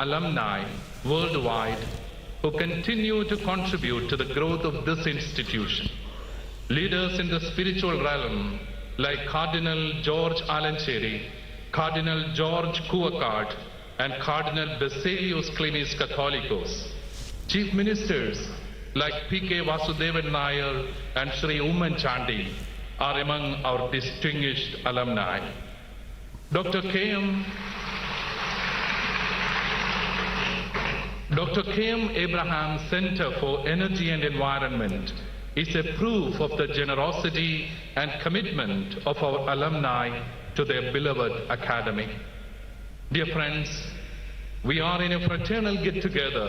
alumni worldwide who continue to contribute to the growth of this institution. Leaders in the spiritual realm like Cardinal George Alancheri, Cardinal George Kuakart, and Cardinal Basilius Klimis Catholicos. Chief ministers like P.K. Vasudevan Nair and Shri Umman Chandi are among our distinguished alumni. Dr. K.M. Abraham Center for Energy and Environment is a proof of the generosity and commitment of our alumni to their beloved academy. Dear friends, we are in a fraternal get-together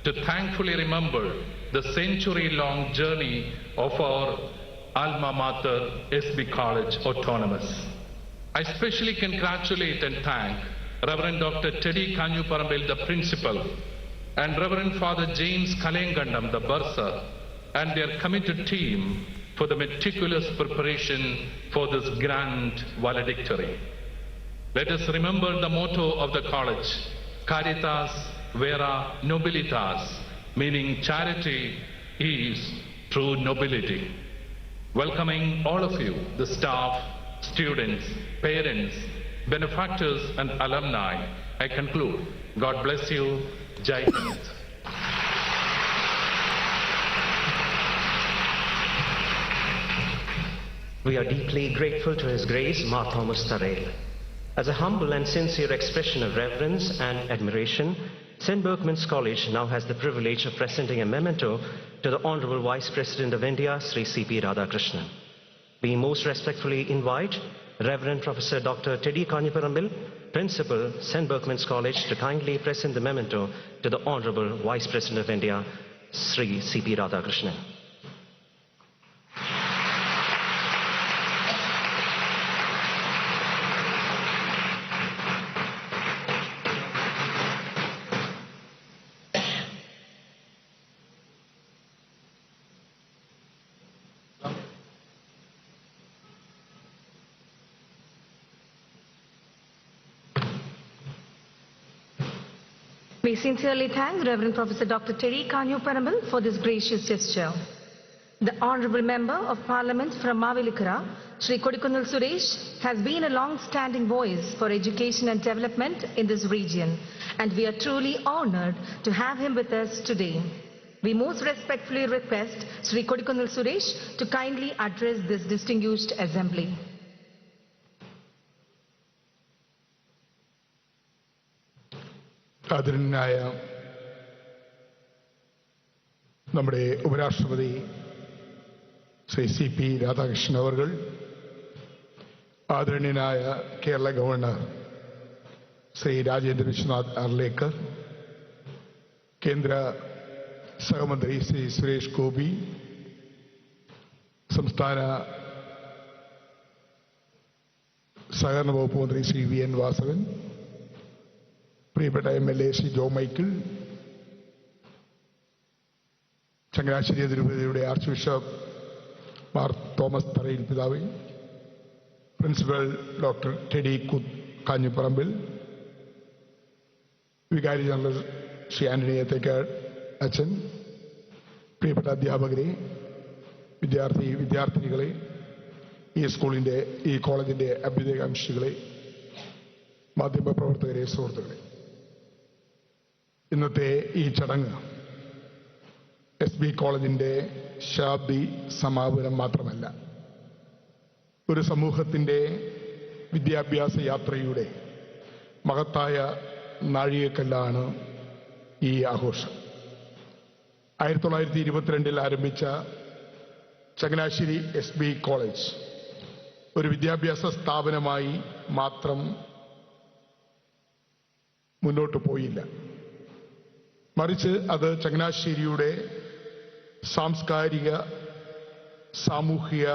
to thankfully remember the century-long journey of our alma mater, SB College Autonomous. I especially congratulate and thank Reverend Dr. Teddy Kanyuparambil, the principal, and Reverend Father James Kalengandam, the bursar, and their committed team for the meticulous preparation for this grand valedictory. Let us remember the motto of the college, Caritas Vera Nobilitas, meaning charity is true nobility. Welcoming all of you, the staff, students, parents, benefactors, and alumni, I conclude. God bless you. Jai Hind. We are deeply grateful to His Grace, Ma Thomas Tharale. As a humble and sincere expression of reverence and admiration, St. Berchmans College now has the privilege of presenting a memento to the Honorable Vice President of India, Shri C. Radhakrishnan. We most respectfully invite Reverend Professor Dr. Teddy Kanyuparambil, Principal, St. Berchmans College, to kindly present the memento to the Honorable Vice President of India, Shri C. Radhakrishnan. We sincerely thank Reverend Professor Dr. Teddy Kanyuparambil for this gracious gesture. The Honourable Member of Parliament from Mavelikara, Shri Kodikkunnil Suresh, has been a long-standing voice for education and development in this region, and we are truly honoured to have him with us today. We most respectfully request Shri Kodikkunnil Suresh to kindly address this distinguished assembly. ആദരണീയനായ നമ്മുടെ ഉപരാഷ്ട്രപതി Shri C P Radhakrishnan അവർകൾ, ആദരണീയനായ Kerala governor Shri Rajendra Vishwanath Arlekar, കേന്ദ്ര സഹമന്ത്രി ശ്രീ സുരേഷ് ഗോപി, സംസ്ഥാന സഹകരണ വകുപ്പ് മന്ത്രി ശ്രീ വി എൻ വാസവൻ, പ്രിയപ്പെട്ട MLA Shri Jo Michael, Changanassery തിരുപ്പതിയുടെ archbishop Mar Thomas Tharayil പിതാവ്, പ്രിൻസിപ്പൽ ഡോക്ടർ ടെഡി കാഞ്ഞിപ്പറമ്പിൽ, വികാരി ജനറൽ ശ്രീ ആന്റണി ഏത്തേക്കാട് അച്ഛൻ, പ്രിയപ്പെട്ട അധ്യാപകരെ, വിദ്യാർത്ഥിനികളെ, ഈ കോളേജിന്റെ അഭ്യുദയകാംക്ഷികളെ, മാധ്യമപ്രവർത്തകരെ, സുഹൃത്തുക്കളെ, ഇന്നത്തെ ഈ ചടങ്ങ് SB കോളേജിന്റെ ശതാബ്ദി സമാപനം മാത്രമല്ല, ഒരു സമൂഹത്തിന്റെ വിദ്യാഭ്യാസ യാത്രയുടെ മഹത്തായ നാഴികക്കല്ലാണ് ഈ ആഘോഷം. 1922 ആരംഭിച്ച ചങ്ങനാശ്ശേരി SB കോളേജ് ഒരു വിദ്യാഭ്യാസ സ്ഥാപനമായി മാത്രം മുന്നോട്ട് പോയില്ല. മറിച്ച് അത് ചങ്ങനാശ്ശേരിയുടെ സാംസ്കാരിക സാമൂഹിക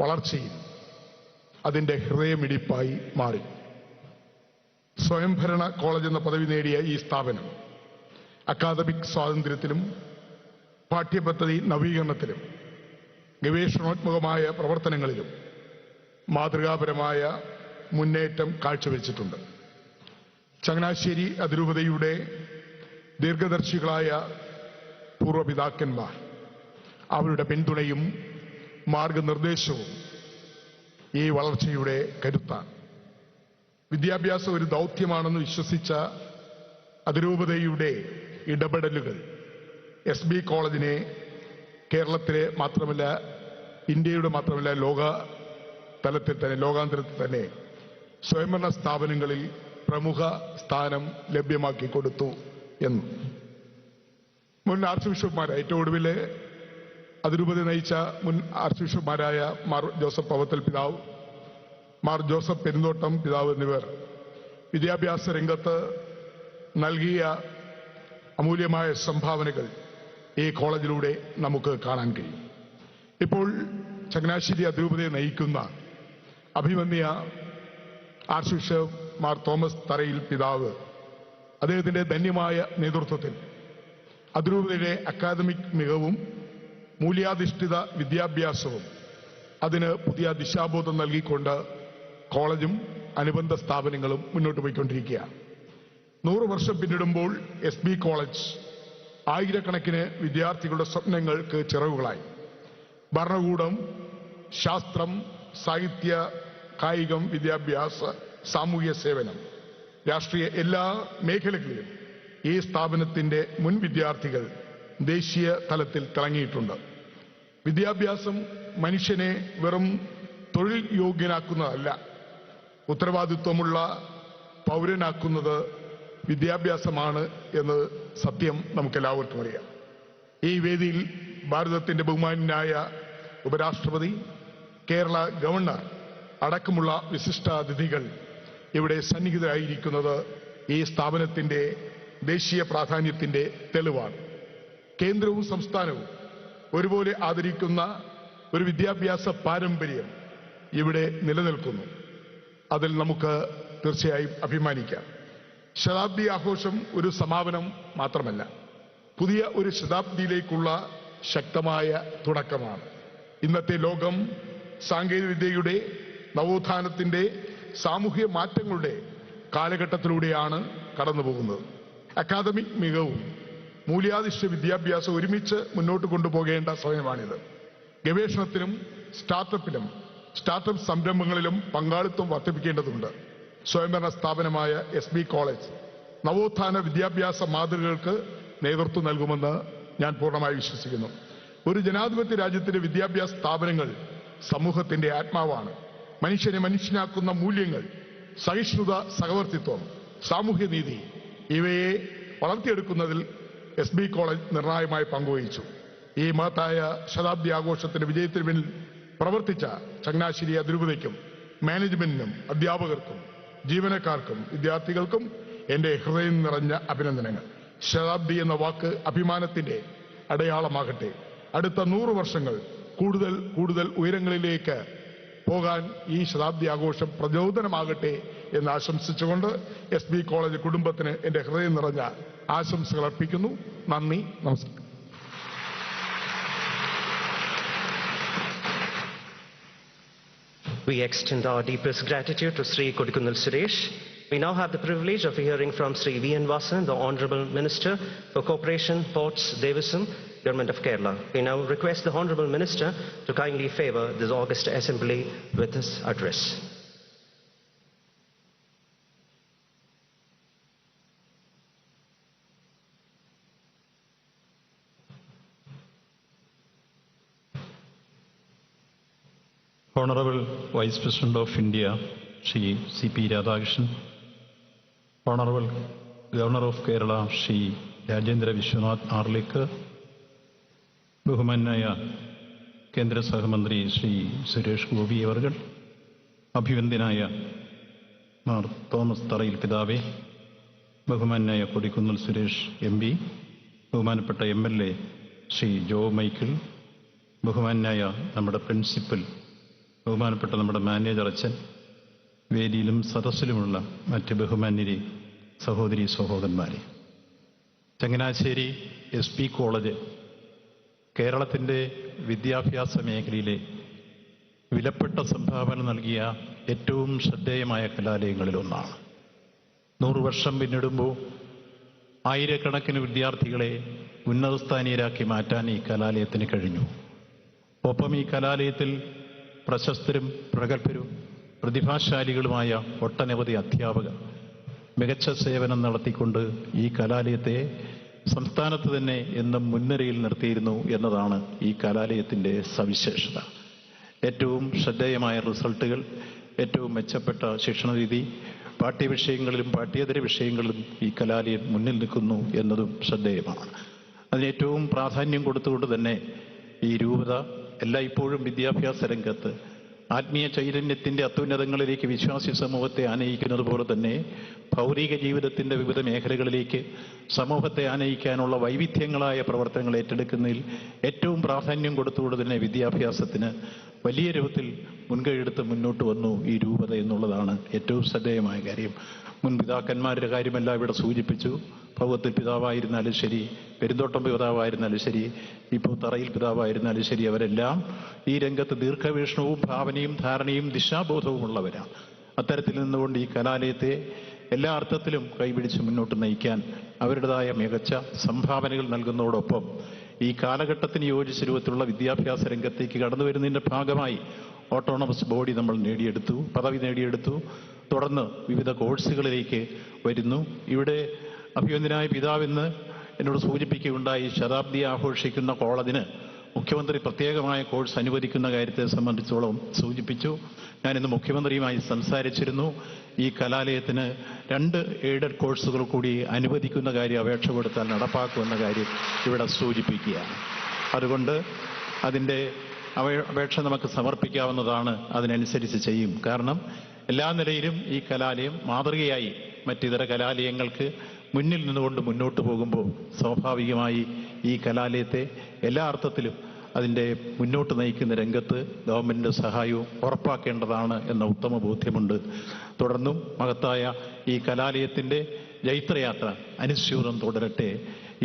വളർച്ചയിൽ അതിൻ്റെ ഹൃദയമിടിപ്പായി മാറി. സ്വയംഭരണ കോളേജ് എന്ന പദവി നേടിയ ഈ സ്ഥാപനം അക്കാദമിക് സ്വാതന്ത്ര്യത്തിലും പാഠ്യപദ്ധതി നവീകരണത്തിലും ഗവേഷണോത്മകമായ പ്രവർത്തനങ്ങളിലും മാതൃകാപരമായ മുന്നേറ്റം കാഴ്ചവെച്ചിട്ടുണ്ട്. ചങ്ങനാശ്ശേരി അതിരൂപതയുടെ ദീർഘദർശികളായ പൂർവ്വപിതാക്കന്മാർ, അവരുടെ പിന്തുണയും മാർഗനിർദ്ദേശവും ഈ വളർച്ചയുടെ കരുത്താണ്. വിദ്യാഭ്യാസം ഒരു ദൗത്യമാണെന്ന് വിശ്വസിച്ച അതിരൂപതയുടെ ഇടപെടലുകൾ SB കോളേജിനെ കേരളത്തിലെ മാത്രമല്ല, ഇന്ത്യയുടെ മാത്രമല്ല, ലോകാന്തരത്തിൽ തന്നെ സ്വയംഭരണ സ്ഥാപനങ്ങളിൽ പ്രമുഖ സ്ഥാനം ലഭ്യമാക്കി കൊടുത്തു എന്ന് മുൻ ആർച്ച് ബിഷപ്പ്മാരായ, ഏറ്റവും ഒടുവിൽ അതിരൂപത നയിച്ച മുൻ ആർച്ച് ബിഷപ്പ്മാരായ മാർ ജോസഫ് പവത്തൽ പിതാവ്, മാർ ജോസഫ് പെരുന്തോട്ടം പിതാവ് എന്നിവർ വിദ്യാഭ്യാസ രംഗത്ത് നൽകിയ അമൂല്യമായ സംഭാവനകൾ ഈ കോളേജിലൂടെ നമുക്ക് കാണാൻ കഴിയും. ഇപ്പോൾ ചങ്ങനാശ്ശേരി അതിരൂപതയെ നയിക്കുന്ന അഭിമന്യ arch bishop Mar Thomas Tharayil പിതാവ്, അദ്ദേഹത്തിന്റെ ധന്യമായ നേതൃത്വത്തിൽ അതിരൂപതയുടെ അക്കാദമിക് മികവും മൂല്യാധിഷ്ഠിത വിദ്യാഭ്യാസവും അതിന് പുതിയ ദിശാബോധം നൽകിക്കൊണ്ട് കോളേജും അനുബന്ധ സ്ഥാപനങ്ങളും മുന്നോട്ട് പോയിക്കൊണ്ടിരിക്കുകയാണ്. 100 വർഷം പിന്നിടുമ്പോൾ SB കോളേജ് ആയിരക്കണക്കിന് വിദ്യാർത്ഥികളുടെ സ്വപ്നങ്ങൾക്ക് ചിറകുകളായി. ഭരണകൂടം, ശാസ്ത്രം, സാഹിത്യ, കായികം, വിദ്യാഭ്യാസ, സാമൂഹ്യ സേവനം, രാഷ്ട്രീയ എല്ലാ മേഖലകളിലും ഈ സ്ഥാപനത്തിന്റെ മുൻ വിദ്യാർത്ഥികൾ ദേശീയ തലത്തിൽ തിളങ്ങിയിട്ടുണ്ട്. വിദ്യാഭ്യാസം മനുഷ്യനെ വെറും തൊഴിൽ യോഗ്യനാക്കുന്നതല്ല, ഉത്തരവാദിത്വമുള്ള പൗരനാക്കുന്നത് വിദ്യാഭ്യാസമാണ് എന്ന് സത്യം നമുക്കെല്ലാവർക്കും അറിയാം. ഈ വേദിയിൽ ഭാരതത്തിന്റെ ബഹുമാന്യനായ ഉപരാഷ്ട്രപതി, കേരള ഗവർണർ അടക്കമുള്ള വിശിഷ്ടാതിഥികൾ ഇവിടെ സന്നിഹിതരായിരിക്കുന്നത് ഈ സ്ഥാപനത്തിന്റെ ദേശീയ പ്രാധാന്യത്തിന്റെ തെളിവാണ്. കേന്ദ്രവും സംസ്ഥാനവും ഒരുപോലെ ആദരിക്കുന്ന ഒരു വിദ്യാഭ്യാസ പാരമ്പര്യം ഇവിടെ നിലനിൽക്കുന്നു. അതിൽ നമുക്ക് തീർച്ചയായും അഭിമാനിക്കാം. ശതാബ്ദി ആഘോഷം ഒരു സമാപനം മാത്രമല്ല, പുതിയ ഒരു ശതാബ്ദിയിലേക്കുള്ള ശക്തമായ തുടക്കമാണ്. ഇന്നത്തെ ലോകം സാങ്കേതികവിദ്യയുടെ, നവോത്ഥാനത്തിന്റെ, സാമൂഹ്യ മാറ്റങ്ങളുടെ കാലഘട്ടത്തിലൂടെയാണ് കടന്നുപോകുന്നത്. അക്കാദമിക് മികവും മൂല്യാധിഷ്ഠിത വിദ്യാഭ്യാസം ഒരുമിച്ച് മുന്നോട്ട് കൊണ്ടുപോകേണ്ട സമയമാണിത്. ഗവേഷണത്തിലും സ്റ്റാർട്ടപ്പ് സംരംഭങ്ങളിലും പങ്കാളിത്തം വർദ്ധിപ്പിക്കേണ്ടതുണ്ട്. സ്വയംഭരണ സ്ഥാപനമായ SB കോളേജ് നവോത്ഥാന വിദ്യാഭ്യാസ മാതൃകകൾക്ക് നേതൃത്വം നൽകുമെന്ന് ഞാൻ പൂർണ്ണമായി വിശ്വസിക്കുന്നു. ഒരു ജനാധിപത്യ രാജ്യത്തിന്റെ വിദ്യാഭ്യാസ സ്ഥാപനങ്ങൾ സമൂഹത്തിന്റെ ആത്മാവാണ്. മനുഷ്യനെ മനുഷ്യനാക്കുന്ന മൂല്യങ്ങൾ, സഹിഷ്ണുത, സഹവർത്തിത്വം, സാമൂഹ്യനീതി ഇവയെ വളർത്തിയെടുക്കുന്നതിൽ SB കോളേജ് നിർണായകമായി പങ്കുവഹിച്ചു. ഈ മഹത്തായ ശതാബ്ദി ആഘോഷത്തിന്റെ വിജയത്തിന് പിന്നിൽ പ്രവർത്തിച്ച ചങ്ങനാശ്ശേരി അതിരൂപതയ്ക്കും മാനേജ്മെന്റിനും അധ്യാപകർക്കും ജീവനക്കാർക്കും വിദ്യാർത്ഥികൾക്കും എന്റെ ഹൃദയം നിറഞ്ഞ അഭിനന്ദനങ്ങൾ. ശതാബ്ദി എന്ന വാക്ക് അഭിമാനത്തിന്റെ അടയാളമാകട്ടെ. അടുത്ത 100 വർഷങ്ങൾ കൂടുതൽ ഉയരങ്ങളിലേക്ക് പോകാൻ ഈ ശതാബ്ദി ആഘോഷം പ്രചോദനമാകട്ടെ എന്ന് ആശംസിച്ചുകൊണ്ട് SB കോളേജ് കുടുംബത്തിന് എന്റെ ഹൃദയം നിറഞ്ഞ ആശംസകൾ അർപ്പിക്കുന്നു. നന്ദി, നമസ്കാരം. We extend our deepest gratitude to Shri Kodikunnal Suresh. We now have the privilege of hearing from Shri V.N. Vasavan, the Honorable Minister for Corporation, Ports, Devism, Government of Kerala. We now request the Honorable Minister to kindly favor this august assembly with his address. Honorable Vice President of India, Shri C. Radhakrishnan, Honorable Governor of Kerala, Shri Rajendra Vishwanath Arlekar, ബഹുമാന്യായ കേന്ദ്ര സഹമന്ത്രി ശ്രീ സുരേഷ് ഗോപി അവർകൾ, അഭിവന്ദ്യനായ Mar Thomas തറയിൽ പിതാവേ, ബഹുമാന്യായ Kodikunnil Suresh MP, ബഹുമാനപ്പെട്ട MLA Shri Jo Michael, ബഹുമാന്യായ നമ്മുടെ principal, ബഹുമാനപ്പെട്ട നമ്മുടെ manager അച്ഛൻ, വേദിയിലും സദസ്സിലുമുള്ള മറ്റ് ബഹുമാന്യരെ, സഹോദരീ സഹോദരന്മാരെ, ചങ്ങനാശ്ശേരി SB കോളേജ് കേരളത്തിൻ്റെ വിദ്യാഭ്യാസ മേഖലയിലെ വിലപ്പെട്ട സംഭാവന നൽകിയ ഏറ്റവും ശ്രദ്ധേയമായ കലാലയങ്ങളിലൊന്നാണ്. 100 വർഷം പിന്നിടുമ്പോൾ ആയിരക്കണക്കിന് വിദ്യാർത്ഥികളെ ഉന്നതസ്ഥാനീയരാക്കി മാറ്റാൻ ഈ കലാലയത്തിന് കഴിഞ്ഞു. ഒപ്പം ഈ കലാലയത്തിൽ പ്രശസ്തരും പ്രഗത്ഭരും പ്രതിഭാശാലികളുമായ ഒട്ടനവധി അധ്യാപകർ മികച്ച സേവനം നടത്തിക്കൊണ്ട് ഈ കലാലയത്തെ സംസ്ഥാനത്ത് തന്നെ എന്നും മുൻനിരയിൽ നിർത്തിയിരുന്നു എന്നതാണ് ഈ കലാലയത്തിൻ്റെ സവിശേഷത. ഏറ്റവും ശ്രദ്ധേയമായ റിസൾട്ടുകൾ, ഏറ്റവും മെച്ചപ്പെട്ട ശിക്ഷണരീതി, പാഠ്യവിഷയങ്ങളിലും പാഠ്യേതര വിഷയങ്ങളിലും ഈ കലാലയം മുന്നിൽ നിൽക്കുന്നു എന്നതും ശ്രദ്ധേയമാണ്. അതിനേറ്റവും പ്രാധാന്യം കൊടുത്തുകൊണ്ട് തന്നെ ഈ രൂപത എല്ലായ്പ്പോഴും വിദ്യാഭ്യാസ രംഗത്ത് ആത്മീയ ചൈതന്യത്തിൻ്റെ അത്യുന്നതങ്ങളിലേക്ക് വിശ്വാസി സമൂഹത്തെ ആനയിക്കുന്നത് പോലെ തന്നെ ഭൗതിക ജീവിതത്തിൻ്റെ വിവിധ മേഖലകളിലേക്ക് സമൂഹത്തെ ആനയിക്കാനുള്ള വൈവിധ്യങ്ങളായ പ്രവർത്തനങ്ങൾ ഏറ്റെടുക്കുന്നതിൽ ഏറ്റവും പ്രാധാന്യം കൊടുത്തുകൊണ്ട് തന്നെ വിദ്യാഭ്യാസത്തിന് വലിയ രൂപത്തിൽ മുൻകൈയെടുത്ത് മുന്നോട്ട് വന്നു ഈ രൂപത എന്നുള്ളതാണ് ഏറ്റവും ശ്രദ്ധേയമായ കാര്യം. മുൻ പിതാക്കന്മാരുടെ കാര്യമെല്ലാം ഇവിടെ സൂചിപ്പിച്ചു. ഭൗവത്തിൽ പിതാവായിരുന്നാലും ശരി, പെരുന്തോട്ടം പിതാവായിരുന്നാലും ശരി, ഇപ്പോൾ തറയിൽ പിതാവായിരുന്നാലും ശരി, അവരെല്ലാം ഈ രംഗത്ത് ദീർഘവീക്ഷണവും ഭാവനയും ധാരണയും ദിശാബോധവുമുള്ളവരാണ്. അത്തരത്തിൽ നിന്നുകൊണ്ട് ഈ കലാലയത്തെ എല്ലാ അർത്ഥത്തിലും കൈപിടിച്ച് മുന്നോട്ട് നയിക്കാൻ അവരുടേതായ മികച്ച സംഭാവനകൾ നൽകുന്നതോടൊപ്പം ഈ കാലഘട്ടത്തിന് യോജിച്ച രൂപത്തിലുള്ള വിദ്യാഭ്യാസ രംഗത്തേക്ക് കടന്നു വരുന്നതിൻ്റെ ഭാഗമായി ഓട്ടോണമസ് ബോഡി നമ്മൾ നേടിയെടുത്തു, പദവി നേടിയെടുത്തു. തുടർന്ന് വിവിധ കോഴ്സുകളിലേക്ക് വരുന്നു. ഇവിടെ അഭിവന്ദ്യനായ പിതാവെന്ന് എന്നോട് സൂചിപ്പിക്കുകയുണ്ടായി. ശതാബ്ദി ആഘോഷിക്കുന്ന കോളേജിന് മുഖ്യമന്ത്രി പ്രത്യേകമായ കോഴ്സ് അനുവദിക്കുന്ന കാര്യത്തെ സംബന്ധിച്ചോളം സൂചിപ്പിച്ചു. ഞാനിന്ന് മുഖ്യമന്ത്രിയുമായി സംസാരിച്ചിരുന്നു. ഈ കലാലയത്തിന് 2 എയ്ഡഡ് കോഴ്സുകൾ കൂടി അനുവദിക്കുന്ന കാര്യം അപേക്ഷ കൊടുത്താൽ നടപ്പാക്കുമെന്ന കാര്യം ഇവിടെ സൂചിപ്പിക്കുകയാണ്. അതുകൊണ്ട് അതിൻ്റെ അപേക്ഷ നമുക്ക് സമർപ്പിക്കാവുന്നതാണ്. അതിനനുസരിച്ച് ചെയ്യും. കാരണം എല്ലാ നിലയിലും ഈ കലാലയം മാതൃകയായി മറ്റിതര കലാലയങ്ങൾക്ക് മുന്നിൽ നിന്നുകൊണ്ട് മുന്നോട്ട് പോകുമ്പോൾ സ്വാഭാവികമായി ഈ കലാലയത്തെ എല്ലാ അർത്ഥത്തിലും അതിൻ്റെ മുന്നോട്ട് നയിക്കുന്ന രംഗത്ത് ഗവൺമെൻറ്റിൻ്റെ സഹായവും ഉറപ്പാക്കേണ്ടതാണ് എന്ന ഉത്തമ ബോധ്യമുണ്ട്. തുടർന്നും മഹത്തായ ഈ കലാലയത്തിൻ്റെ ജൈത്രയാത്ര അനുസ്യൂതം തുടരട്ടെ.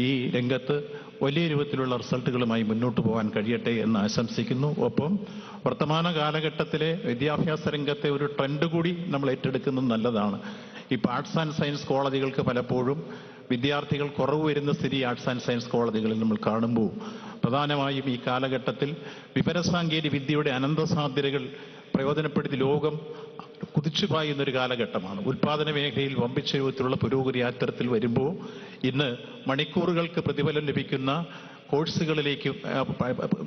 ഈ രംഗത്ത് വലിയ രൂപത്തിലുള്ള റിസൾട്ടുകളുമായി മുന്നോട്ട് പോകാൻ കഴിയട്ടെ എന്ന് ആശംസിക്കുന്നു. ഒപ്പം വർത്തമാന കാലഘട്ടത്തിലെ വിദ്യാഭ്യാസ രംഗത്തെ ഒരു ട്രെൻഡ് കൂടി നമ്മൾ ഏറ്റെടുക്കുന്നത് നല്ലതാണ്. ഇപ്പോൾ ആർട്സ് ആൻഡ് സയൻസ് കോളേജുകൾക്ക് പലപ്പോഴും വിദ്യാർത്ഥികൾ കുറവ് വരുന്ന സ്ഥിതി ആർട്സ് ആൻഡ് സയൻസ് കോളേജുകളിൽ നമ്മൾ കാണുമ്പോൾ പ്രധാനമായും ഈ കാലഘട്ടത്തിൽ വിവരസാങ്കേതിക വിദ്യയുടെ അനന്ത സാധ്യതകൾ പ്രയോജനപ്പെടുത്തി ലോകം കുതിച്ചുപായുന്നൊരു കാലഘട്ടമാണ്. ഉൽപാദന മേഖലയിൽ വമ്പിച്ച രൂപത്തിലുള്ള പുരോഗതി അത്തരത്തിൽ വരുമ്പോൾ ഇന്ന് മണിക്കൂറുകൾക്ക് പ്രതിഫലം ലഭിക്കുന്ന കോഴ്സുകളിലേക്ക്,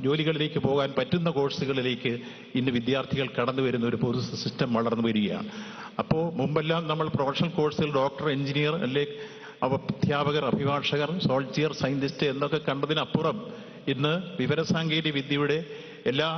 ജോലികളിലേക്ക് പോകാൻ പറ്റുന്ന കോഴ്സുകളിലേക്ക് ഇന്ന് വിദ്യാർത്ഥികൾ കടന്നു വരുന്ന ഒരു പൊതു സിസ്റ്റം വളർന്നു വരികയാണ്. അപ്പോൾ മുമ്പെല്ലാം നമ്മൾ പ്രൊഫഷണൽ കോഴ്സുകൾ ഡോക്ടർ, എഞ്ചിനീയർ, അല്ലെങ്കിൽ അധ്യാപകർ, അഭിഭാഷകർ, സോൾജിയർ, സയന്റിസ്റ്റ് എന്നൊക്കെ കണ്ടതിനപ്പുറം ഇന്ന് വിവരസാങ്കേതിക വിദ്യയുടെ എല്ലാ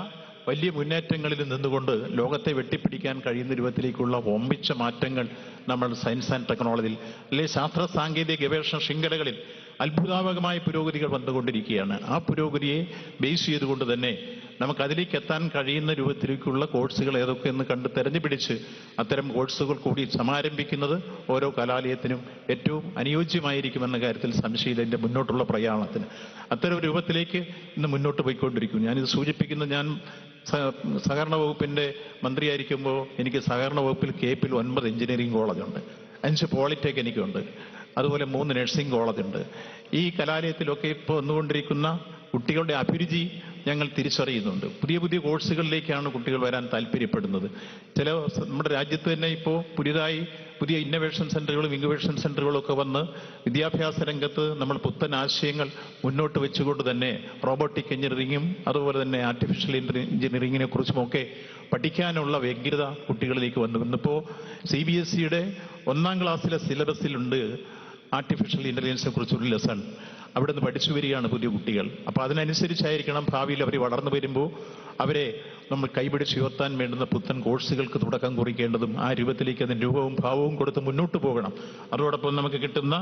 വലിയ മുന്നേറ്റങ്ങളിൽ നിന്നുകൊണ്ട് ലോകത്തെ വെട്ടിപ്പിടിക്കാൻ കഴിയുന്ന രൂപത്തിലേക്കുള്ള വമ്പിച്ച മാറ്റങ്ങൾ നമ്മൾ സയൻസ് ആൻഡ് ടെക്നോളജിയിൽ, അല്ലെങ്കിൽ ശാസ്ത്ര സാങ്കേതിക ഗവേഷണ ശൃംഖലകളിൽ അത്ഭുതാത്മകമായ പുരോഗതികൾ വന്നുകൊണ്ടിരിക്കുകയാണ്. ആ പുരോഗതിയെ ബേസ് ചെയ്തുകൊണ്ട് തന്നെ നമുക്കതിലേക്ക് എത്താൻ കഴിയുന്ന രൂപത്തിലേക്കുള്ള കോഴ്സുകൾ ഏതൊക്കെയെന്ന് കണ്ട് തെരഞ്ഞുപിടിച്ച് അത്തരം കോഴ്സുകൾ കൂടി സമാരംഭിക്കുന്നത് ഓരോ കലാലയത്തിനും ഏറ്റവും അനുയോജ്യമായിരിക്കുമെന്ന കാര്യത്തിൽ സംശയമില്ല. മുന്നോട്ടുള്ള പ്രയാണത്തിന് അത്തരം രൂപത്തിലേക്ക് ഇന്ന് മുന്നോട്ട് പോയിക്കൊണ്ടിരിക്കുന്നു. ഞാനിത് സൂചിപ്പിക്കുന്നത്, ഞാൻ സഹകരണ വകുപ്പിൻ്റെ മന്ത്രിയായിരിക്കുമ്പോൾ എനിക്ക് സഹകരണ വകുപ്പിൽ കേപ്പിൽ 9 എഞ്ചിനീയറിംഗ് കോളേജുണ്ട്, 5 പോളിടെക്നിക്കുണ്ട്, അതുപോലെ 3 നഴ്സിംഗ് കോളേജുണ്ട്. ഈ കലാലയത്തിലൊക്കെ ഇപ്പോൾ വന്നുകൊണ്ടിരിക്കുന്ന കുട്ടികളുടെ അഭിരുചി ഞങ്ങൾ തിരിച്ചറിയുന്നുണ്ട്. പുതിയ പുതിയ കോഴ്സുകളിലേക്കാണ് കുട്ടികൾ വരാൻ താല്പര്യപ്പെടുന്നത്. നമ്മുടെ രാജ്യത്ത് തന്നെ ഇപ്പോൾ പുതിയതായി പുതിയ ഇന്നൊവേഷൻ സെൻ്ററുകളും ഇൻക്യുബേഷൻ സെൻ്ററുകളും ഒക്കെ വന്ന് വിദ്യാഭ്യാസ രംഗത്ത് നമ്മൾ പുത്തൻ ആശയങ്ങൾ മുന്നോട്ട് വെച്ചുകൊണ്ട് തന്നെ റോബോട്ടിക് എഞ്ചിനീയറിങ്ങും അതുപോലെ തന്നെ ആർട്ടിഫിഷ്യൽ എഞ്ചിനീയറിങ്ങിനെ കുറിച്ചുമൊക്കെ പഠിക്കാനുള്ള വ്യഗ്രത കുട്ടികളിലേക്ക് വന്നു. ഇന്നിപ്പോൾ CBSEയുടെ 1ാം ക്ലാസ്സിലെ സിലബസിലുണ്ട് ആർട്ടിഫിഷ്യൽ ഇൻ്റലിജൻസിനെ കുറിച്ചൊരു ലെസൺ. അവിടെ നിന്ന് പഠിച്ചു വരികയാണ് പുതിയ കുട്ടികൾ. അപ്പോൾ അതിനനുസരിച്ചായിരിക്കണം ഭാവിയിൽ അവർ വളർന്നു വരുമ്പോൾ അവരെ നമ്മൾ കൈപിടിച്ചുയർത്താൻ വേണ്ടുന്ന പുത്തൻ കോഴ്സുകൾക്ക് തുടക്കം കുറിക്കേണ്ടതും. ആ രൂപത്തിലേക്ക് അതിന് രൂപവും ഭാവവും കൊടുത്ത് മുന്നോട്ട് പോകണം. അതോടൊപ്പം നമുക്ക് കിട്ടുന്ന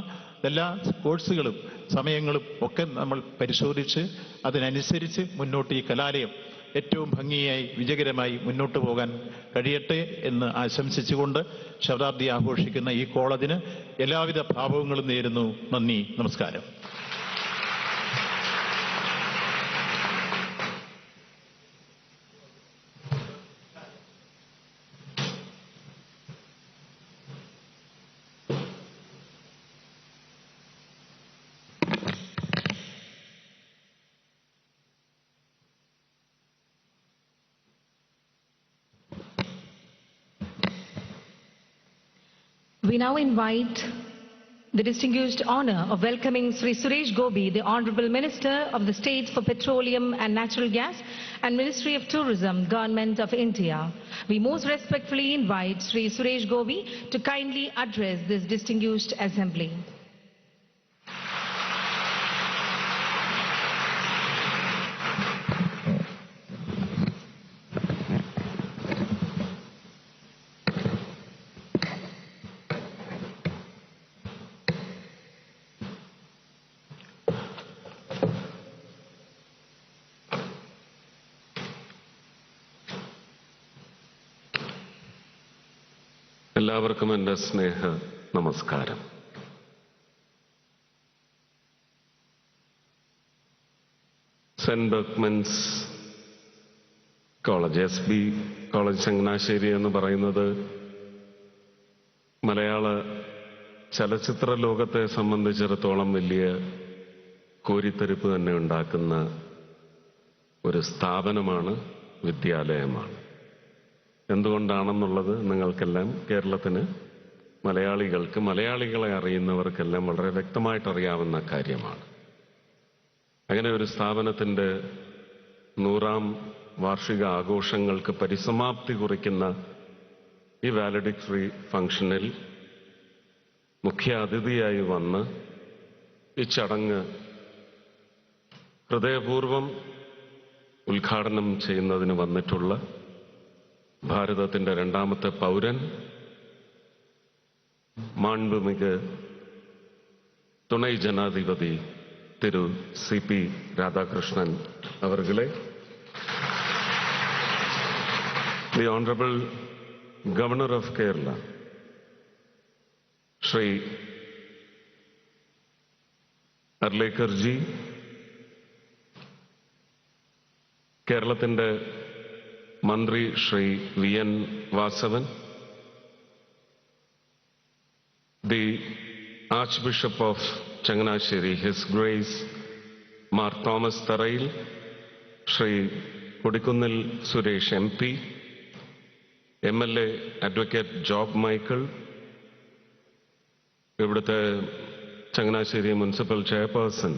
എല്ലാ കോഴ്സുകളും സമയങ്ങളും ഒക്കെ നമ്മൾ പരിശോധിച്ച് അതിനനുസരിച്ച് മുന്നോട്ട് ഈ കലാലയം ഏറ്റവും ഭംഗിയായി വിജയകരമായി മുന്നോട്ട് പോകാൻ കഴിയട്ടെ എന്ന് ആശംസിച്ചുകൊണ്ട് ശതാബ്ദി ആഘോഷിക്കുന്ന ഈ കോളേജിന് എല്ലാവിധ ഭാവങ്ങളും നേരുന്നു. നന്ദി, നമസ്കാരം. We now invite the distinguished honor of welcoming Shri Suresh Gopi, the Honorable Minister of the State for Petroleum and Natural Gas and Ministry of Tourism, Government of India. We most respectfully invite Shri Suresh Gopi to kindly address this distinguished assembly. എല്ലാവർക്കും എൻ്റെ സ്നേഹ നമസ്കാരം. Saint Berchmans college, SB college Changanassery എന്ന് പറയുന്നത് മലയാള ചലച്ചിത്ര ലോകത്തെ സംബന്ധിച്ചിടത്തോളം വലിയ കോരിത്തരിപ്പ് തന്നെ ഉണ്ടാക്കുന്ന ഒരു സ്ഥാപനമാണ്, വിദ്യാലയമാണ്. എന്തുകൊണ്ടാണെന്നുള്ളത് നിങ്ങൾക്കെല്ലാം, കേരളത്തിന് മലയാളികൾക്ക്, മലയാളികളെ അറിയുന്നവർക്കെല്ലാം വളരെ വ്യക്തമായിട്ടറിയാവുന്ന കാര്യമാണ്. അങ്ങനെ ഒരു സ്ഥാപനത്തിൻ്റെ 100ാം വാർഷിക ആഘോഷങ്ങൾക്ക് പരിസമാപ്തി കുറിക്കുന്ന ഈ വാലഡിക്ടറി ഫംഗ്ഷനിൽ മുഖ്യ അതിഥിയായി വന്ന് ഈ ചടങ്ങ് ഹൃദയപൂർവ്വം ഉദ്ഘാടനം ചെയ്യുന്നതിന് വന്നിട്ടുള്ള ഭാരതത്തിൻ്റെ 2ാമത്തെ പൗരൻ, മാൺബുമിகு തുണை ജനാധിപതി തിരു CP Radhakrishnan അവർകളെ, the Honorable Governor of Kerala, Shri Arlekar ji, കേരളത്തിൻ്റെ മന്ത്രി Shri VN Vasavan, the Archbishop of Changanassery, His Grace Mar Thomas Tarail, Shri Kodikunnil Suresh MP, MLA Advocate Job Michael, ഇവിടുത്തെ ചങ്ങനാശ്ശേരി മുനിസിപ്പൽ ചെയർപേഴ്സൺ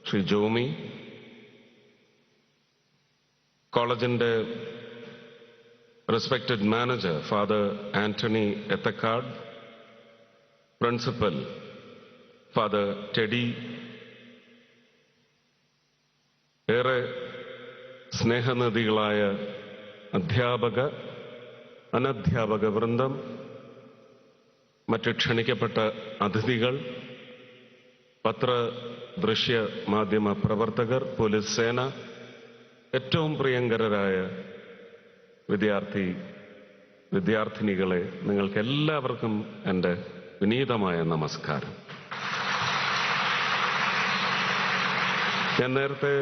ശ്രീ ജോമി, കോളേജിൻ്റെ respected manager Father Anthony Ethekard, principal Father Teddy, ഏറെ സ്നേഹനദികളായ അധ്യാപക അനധ്യാപക വൃന്ദം, മറ്റ് ക്ഷണിക്കപ്പെട്ട അതിഥികൾ, പത്ര ദൃശ്യ മാധ്യമ പ്രവർത്തകർ, പോലീസ് സേന, ഏറ്റവും പ്രിയങ്കരരായ വിദ്യാർത്ഥിനികളെ, നിങ്ങൾക്ക് എല്ലാവർക്കും എൻ്റെ വിനീതമായ നമസ്കാരം. ഞാൻ നേരത്തെ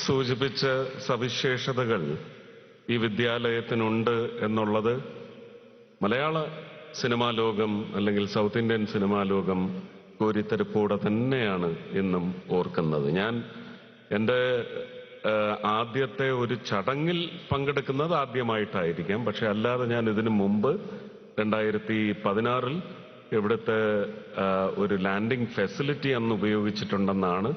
സൂചിപ്പിച്ച സവിശേഷതകൾ ഈ വിദ്യാലയത്തിനുണ്ട് എന്നുള്ളത് മലയാള സിനിമാ ലോകം അല്ലെങ്കിൽ സൗത്ത് ഇന്ത്യൻ സിനിമാ ലോകം കോരിത്തരിപ്പോടെ തന്നെയാണ് ഇന്നും ഓർക്കുന്നത്. ഞാൻ എൻ്റെ ആദ്യത്തെ ഒരു ചടങ്ങിൽ പങ്കെടുക്കുന്നത് ആദ്യമായിട്ടായിരിക്കാം, പക്ഷെ അല്ലാതെ ഞാൻ ഇതിനു മുമ്പ് 2016 ഇവിടുത്തെ ഒരു ലാൻഡിംഗ് ഫെസിലിറ്റി അന്ന് ഉപയോഗിച്ചിട്ടുണ്ടെന്നാണ്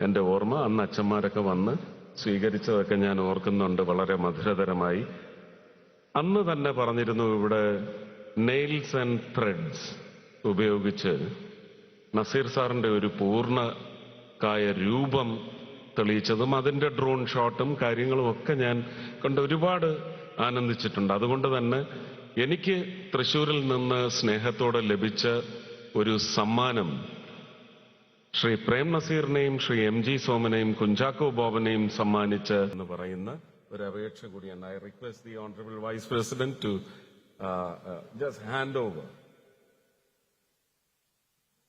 എൻ്റെ ഓർമ്മ. അന്ന് അച്ഛന്മാരൊക്കെ വന്ന് സ്വീകരിച്ചതൊക്കെ ഞാൻ ഓർക്കുന്നുണ്ട് വളരെ മധുരതരമായി. അന്ന് തന്നെ പറഞ്ഞിരുന്നു, ഇവിടെ നെയിൽസ് ആൻഡ് ത്രെഡ്സ് ഉപയോഗിച്ച് നസീർ സാറിൻ്റെ ഒരു പൂർണ്ണകായ രൂപം തെളിയിച്ചതും അതിൻ്റെ ഡ്രോൺ ഷോട്ടും കാര്യങ്ങളും ഒക്കെ ഞാൻ കണ്ട് ഒരുപാട് ആനന്ദിച്ചിട്ടുണ്ട്. അതുകൊണ്ട് തന്നെ എനിക്ക് തൃശ്ശൂരിൽ നിന്ന് സ്നേഹത്തോടെ ലഭിച്ച ഒരു സമ്മാനം ശ്രീ പ്രേം നസീറിനെയും ശ്രീ MG സോമനെയും കുഞ്ചാക്കോ ബോബനെയും സമ്മാനിച്ച് എന്ന് പറയുന്ന ഒരു അപേക്ഷ കൂടിയാണ്. I request the honourable vice president to just hand over.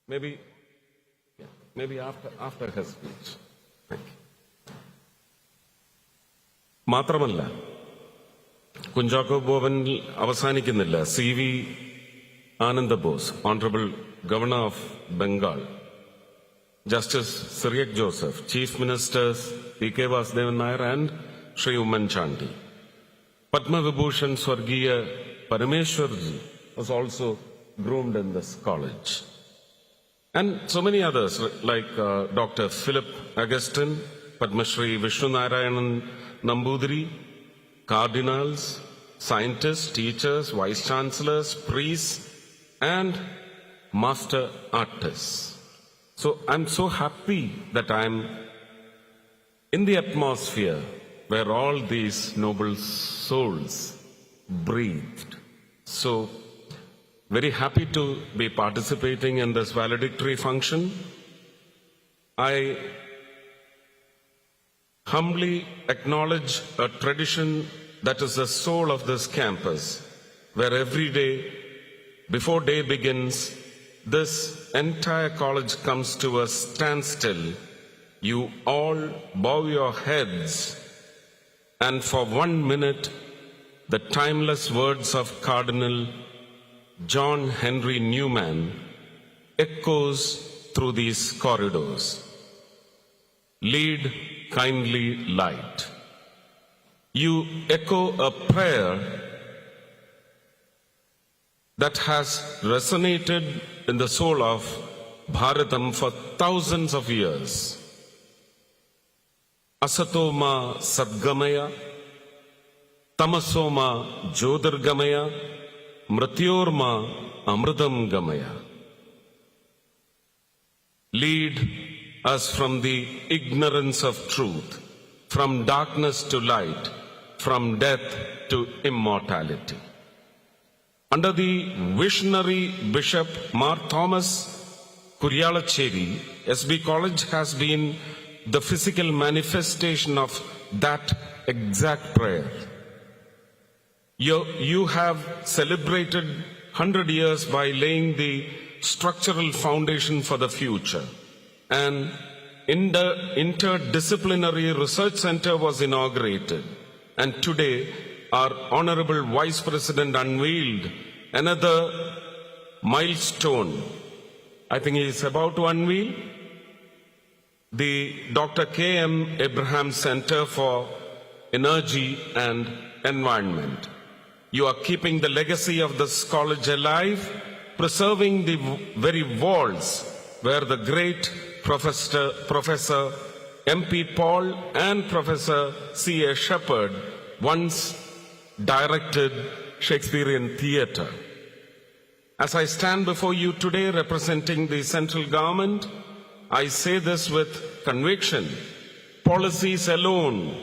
Maybe after her speech. Thank you. മാത്രമല്ല, കുഞ്ചാക്കോ ബോബനിൽ അവസാനിക്കുന്നില്ല. CV Ananda Bose, honourable governor of Bengal, justice Cyriac Joseph, chief ministers PK Vasudevan Nair and Shri Oommen Chandy, Padma Vibhushan സ്വർഗീയ Parameshwarji was also groomed in this college. And so many others like Dr. Philip Augustine, Padma Shri Vishnunarayanan Nambudiri, cardinals, scientists, teachers, vice chancellors, priests, and master artists. So I'm so happy that I'm in the atmosphere where all these noble souls breathed. So very happy to be participating in this valedictory function. I humbly acknowledge a tradition that is the soul of this campus, where every day, before day begins, this entire college comes to a standstill. You all bow your heads, and for 1 minute, the timeless words of Cardinal John Henry Newman echoes through these corridors. Lead kindly light. You echo a prayer that has resonated in the soul of Bharatam for thousands of years. Asatoma Sadgamaya, Tamasoma Jyotirgamaya, Mrityorma Amritam Gamaya. Lead us from the ignorance of truth, from darkness to light, from death to immortality. Under the visionary Bishop Mar Thomas Kuryalacheri, SB College has been the physical manifestation of that exact prayer. You have celebrated 100 years by laying the structural foundation for the future. An interdisciplinary research center was inaugurated, and today our Honorable Vice President unveiled another milestone. I think he is about to unveil the Dr. K.M. Abraham Center for Energy and Environment. You are keeping the legacy of this college alive, preserving the very walls where the great Professor MP Paul and Professor C.A. Shepherd once directed Shakespearean theatre. As I stand before you today representing the central government, I say this with conviction. Policies alone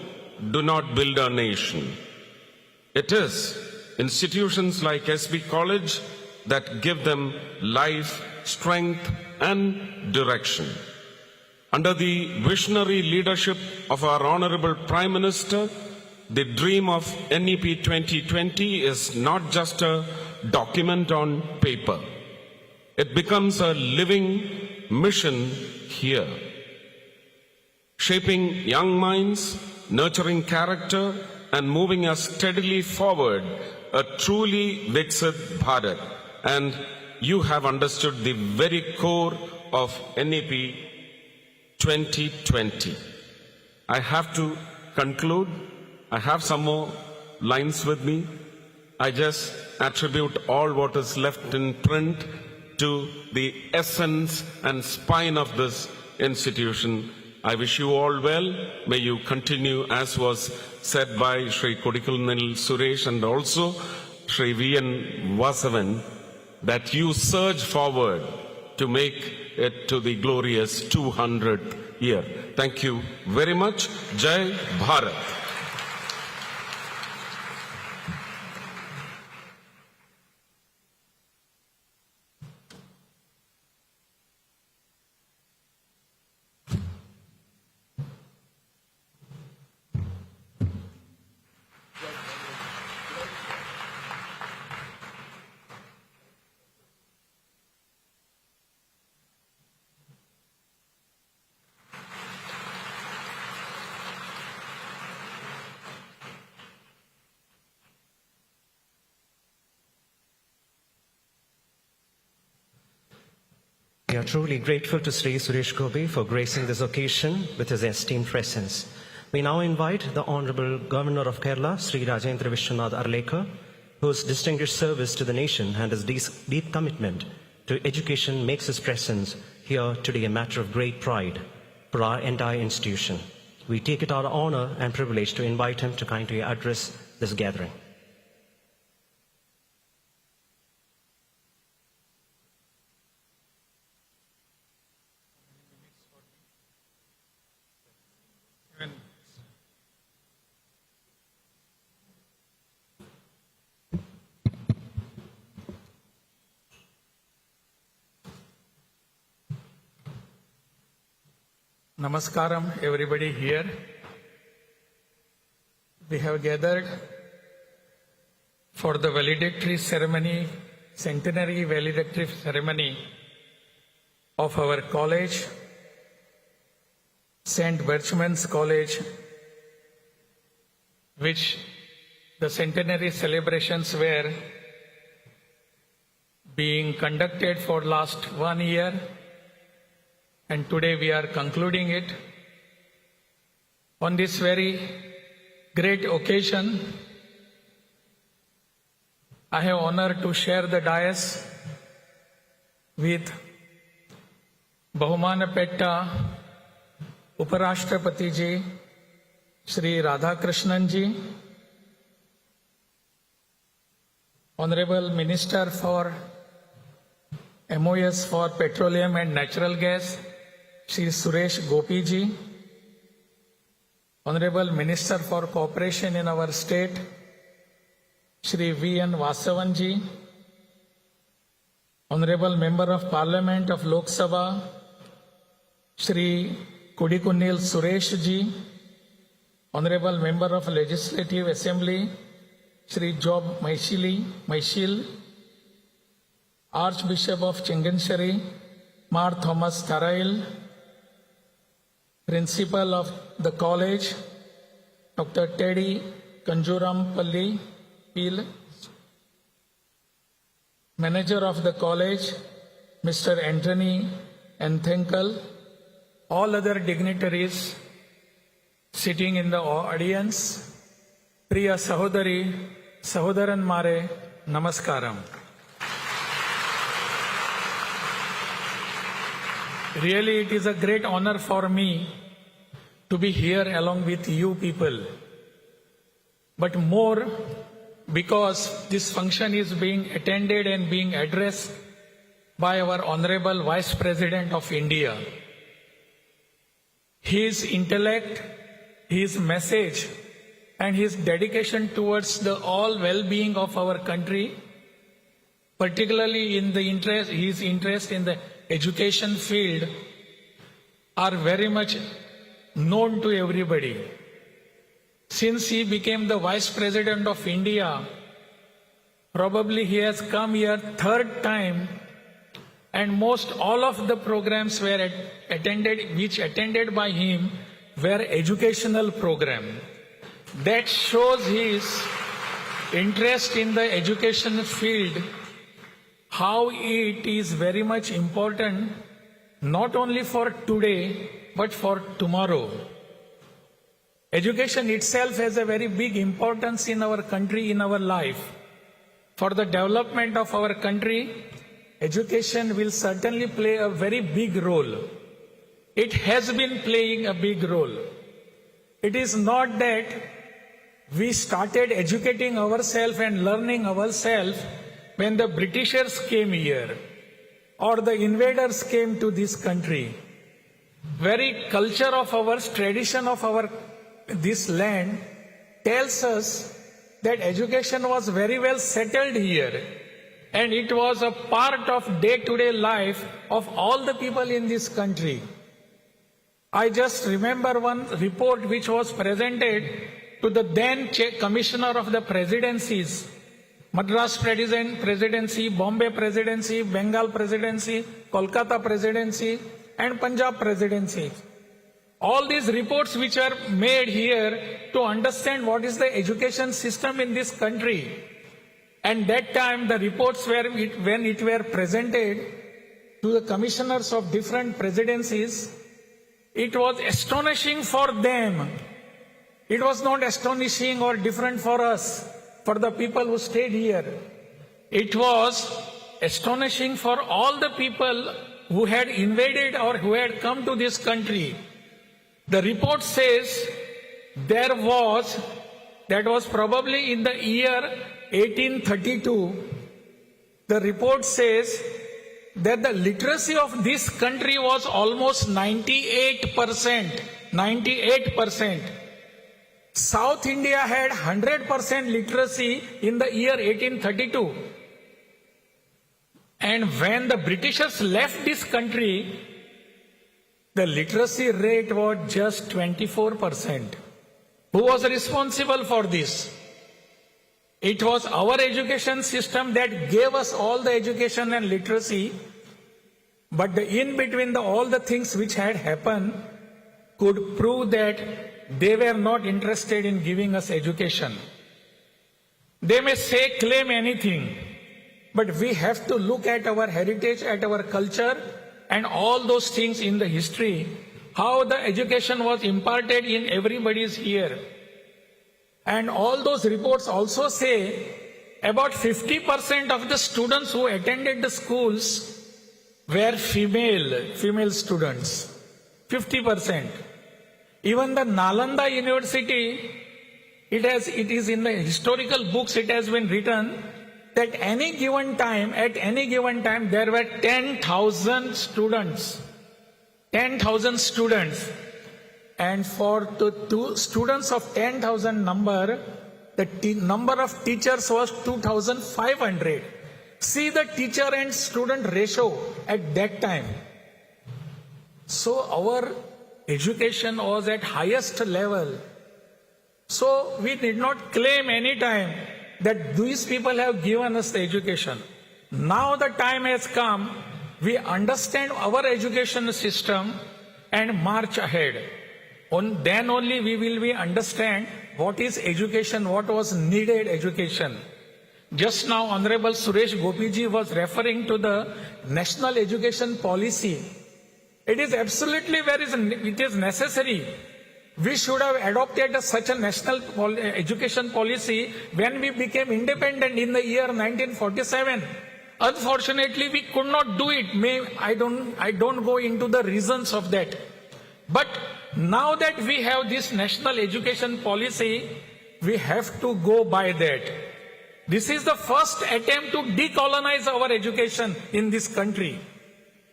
do not build a nation. It is institutions like SB College that give them life, strength, and direction. Under the visionary leadership of our Honorable Prime Minister, the dream of NEP 2020 is not just a document on paper. It becomes a living mission here, shaping young minds, nurturing character, and moving us steadily forward, a truly Viksit Bharat. And you have understood the very core of NEP 2020. I have to conclude. I have some more lines with me. I just attribute all what is left in print to the essence and spine of this institution. I wish you all well. May you continue, as was said by Shri Kodikulnil Suresh and also Shri V.N. Vasavan, that you surge forward to make it to the glorious 200th year. Thank you very much. Jai Bharat. We are truly grateful to Shri Suresh Gopi for gracing this occasion with his esteemed presence. We now invite the Honorable Governor of Kerala, Shri Rajendra Vishwanath Arlekar, whose distinguished service to the nation and his deep commitment to education makes his presence here today a matter of great pride for our entire institution. We take it our honor and privilege to invite him to kindly address this gathering. Namaskaram, everybody here. We have gathered for the valedictory ceremony, centenary valedictory ceremony of our college, St. Berchmans College, which the centenary celebrations were being conducted for last 1 year. And today we are concluding it. On this very great occasion, I have honor to share the dais with Bahumana Uparashtrapati ji, Shri Radhakrishnan ji, Honorable Minister for MOS for Petroleum and Natural Gas, Shri Suresh Gopi ji, Honorable Minister for Cooperation in our state, Shri Vasavan ji, Honorable Member of Parliament of Lok Sabha, Shri Kodikunil Suresh ji, Honorable Member of Legislative Assembly, Shri Job Maishil, Archbishop of Changanassery, Mar Thomas Tharail, Principal of the college, Dr. Teddy Kanjurampalli Pil, Manager of the college, Mr. Anthony Anthenkel, all other dignitaries sitting in the audience, Priya Sahodari, Sahodaran Mare, Namaskaram. Really, it is a great honor for me to be here along with you people. But more because this function is being attended and being addressed by our Honorable Vice President of India. His intellect, his message, and his dedication towards the all well-being of our country, particularly in the his interest in the education field, are very much known to everybody. Since he became the Vice President of India, probably he has come here third time, and most all of the programs were attended by him were educational program. That shows his interest in the education field, how it is very much important, not only for today, but for tomorrow. Education itself has a very big importance in our country, in our life. For the development of our country, education will certainly play a very big role. It has been playing a big role. It is not that we started educating ourselves and learning ourselves when the Britishers came here or the invaders came to this country. Very culture of ours, tradition of our this land tells us that education was very well settled here, and it was a part of day-to-day life of all the people in this country. I just remember one report which was presented to the then Commissioner of the Presidencies, Madras Presidency, Bombay Presidency, Bengal Presidency, Kolkata Presidency, and Punjab Presidency. All these reports which are made here to understand what is the education system in this country. And that time the reports were, when it were presented to the commissioners of different presidencies, it was astonishing for them. It was not astonishing or different for us. for the people who stayed here. It was astonishing for all the people who had invaded or who had come to this country. The report says that was probably in the year 1832. The report says that the literacy of this country was almost 98%. 98%. South India had 100% literacy in the year 1832. And when the Britishers left this country, the literacy rate was just 24%. Who was responsible for this? It was our education system that gave us all the education and literacy, but in between all the things which had happened could prove that they were not interested in giving us education. They may claim anything, but we have to look at our heritage, at our culture, and all those things in the history, how the education was imparted in everybody's here. And all those reports also say about 50% of the students who attended the schools were female students. 50%. Even the Nalanda University, it is in the historical books, it has been written that at any given time, there were 10,000 students. 10,000 students. And for the two students of 10,000 number, the number of teachers was 2,500. See the teacher and student ratio at that time. So our education was at highest level. So we did not claim any time that these people have given us the education. Now the time has come, we understand our education system and march ahead. Then only we will understand what is education, what was needed education. Just now Honorable Suresh Gopiji was referring to the national education policy. It is absolutely it is necessary. We should have adopted such a national education policy when we became independent in the year 1947. Unfortunately, we could not do it. I don't go into the reasons of that. But now that we have this national education policy, we have to go by that. This is the first attempt to decolonize our education in this country.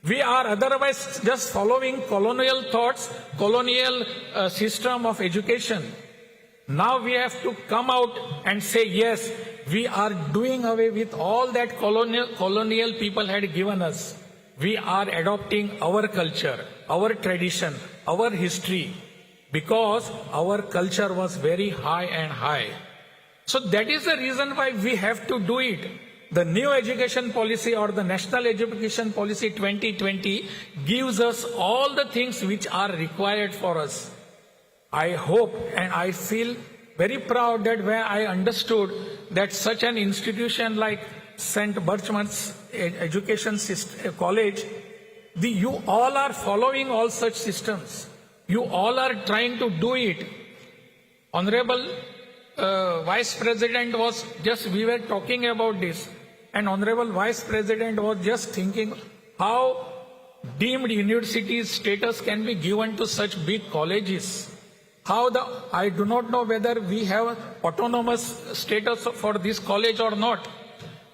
We are otherwise just following colonial thoughts, colonial system of education. Now we have to come out and say, yes, we are doing away with all that colonial people had given us. We are adopting our culture, our tradition, our history, because our culture was very high and high. So that is the reason why we have to do it. The new education policy or the National Education Policy 2020 gives us all the things which are required for us. I hope and I feel very proud that when I understood that such an institution like St. Berchmans Education College, you all are following all such systems. You all are trying to do it. Honorable Vice President we were talking about this, and Honorable Vice President was just thinking how deemed universities status can be given to such big colleges. I do not know whether we have autonomous status for this college or not.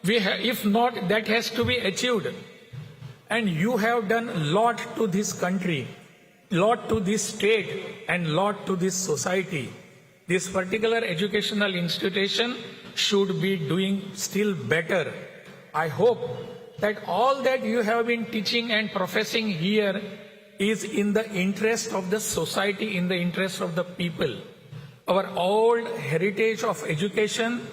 If not, that has to be achieved. And you have done a lot to this country, lot to this state, and lot to this society. This particular educational institution should be doing still better. I hope that all that you have been teaching and professing here is in the interest of the society, in the interest of the people. Our old heritage of education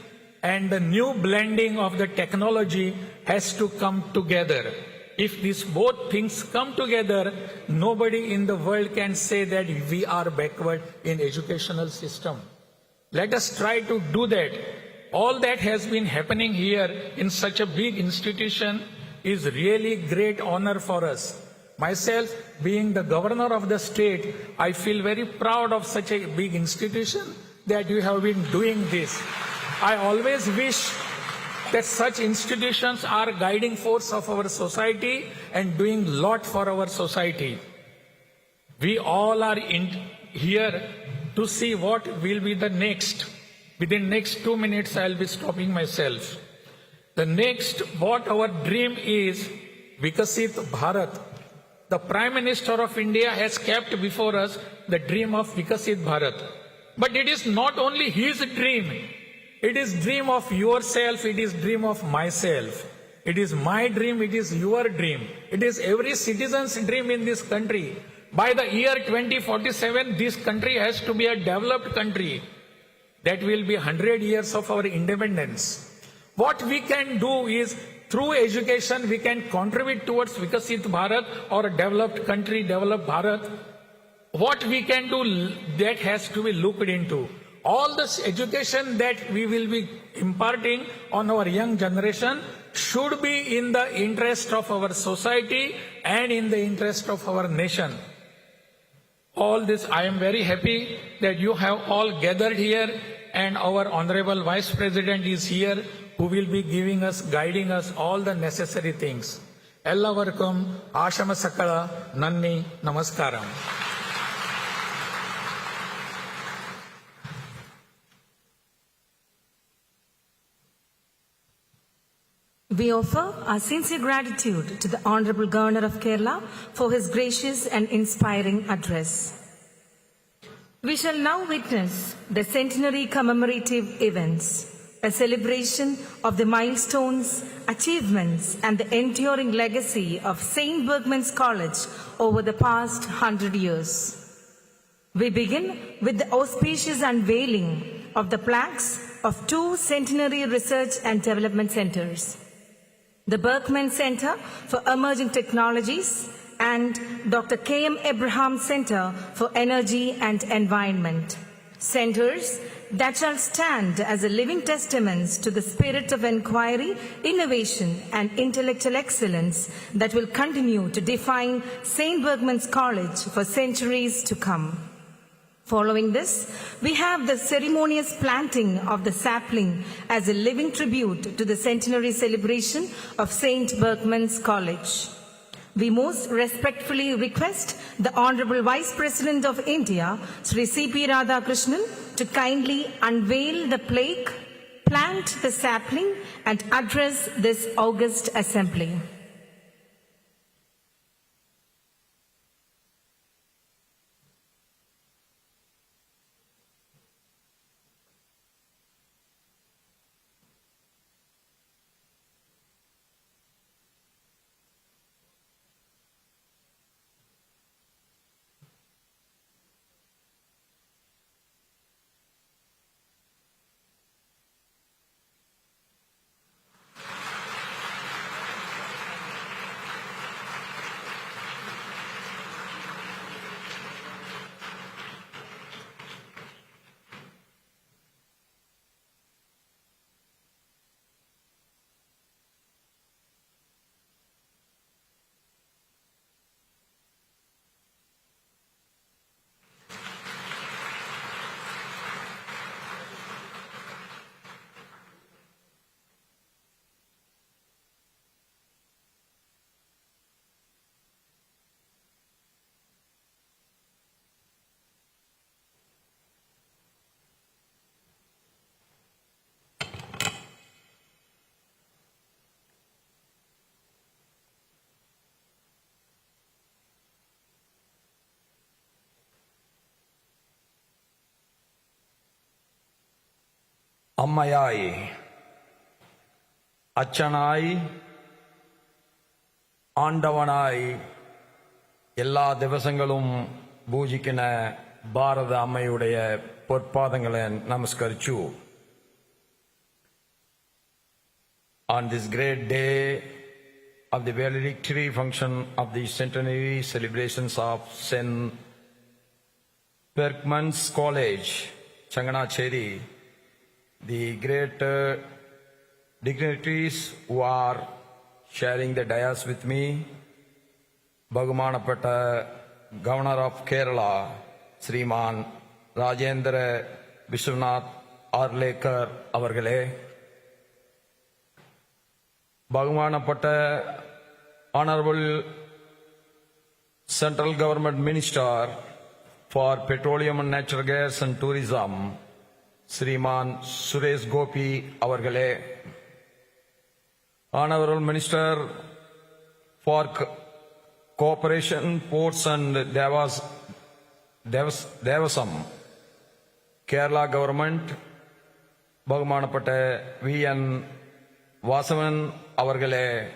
and the new blending of the technology has to come together. If these both things come together, nobody in the world can say that we are backward in educational system. Let us try to do that. All that has been happening here in such a big institution is really great honor for us. Myself, being the governor of the state, I feel very proud of such a big institution that you have been doing this. I always wish that such institutions are guiding force of our society and doing lot for our society. We all are here to see what will be the next. Within next 2 minutes, I'll be stopping myself. The next, what our dream is, Vikasit Bharat. The Prime Minister of India has kept before us the dream of Vikasit Bharat. But it is not only his dream. It is dream of yourself. It is dream of myself. It is my dream. It is your dream. It is every citizen's dream in this country. By the year 2047, this country has to be a developed country. That will be 100 years of our independence. What we can do is, through education, we can contribute towards Vikasit Bharat, or a developed country, developed Bharat. What we can do, that has to be looked into. All this education that we will be imparting on our young generation should be in the interest of our society and in the interest of our nation. All this, I am very happy that you have all gathered here, and our Honorable Vice President is here, who will be giving us, guiding us all the necessary things. Ellavarkum Ashama Sakala Nanni Namaskaram. We offer our sincere gratitude to the Honorable Governor of Kerala for his gracious and inspiring address. We shall now witness the Centenary commemorative events, a celebration of the milestones, achievements, and the enduring legacy of St. Berchmans College over the past 100 years. We begin with the auspicious unveiling of the plaques of 2 Centenary Research and Development Centers, the Berchman Center for Emerging Technologies and Dr. K.M. Abraham Center for Energy and Environment, centers that shall stand as a living testaments to the spirit of inquiry, innovation, and intellectual excellence that will continue to define St. Berchmans College for centuries to come. Following this, we have the ceremonious planting of the sapling as a living tribute to the centenary celebration of St. Berchmans College. We most respectfully request the Honorable Vice President of India, Shri C. Radhakrishnan, to kindly unveil the plaque, plant the sapling, and address this august assembly. അമ്മയായി, അച്ഛനായി, ആണ്ടവനായി എല്ലാ ദിവസങ്ങളും പൂജിക്കുന്ന ഭാരത അമ്മയുടെ പൊற்பாதങ്ങളെ നമസ്കരിച്ചു. On this great day of the valedictory function of the centenary celebrations of St. Berchmans College, Changanassery, the great dignitaries who are sharing the dais with me, Bagamanapata Governor of Kerala, Sriman Rajendra Vishwanath Arlekar avargale, Bhagavanapata Honorable Central Government Minister for Petroleum and Natural Gas and Tourism, Shriman Suresh Gopi avargale, Honorable Minister for Cooperation, Ports and Devasam, Kerala Government, Bhagavanapata V.N. Vasavan avargale,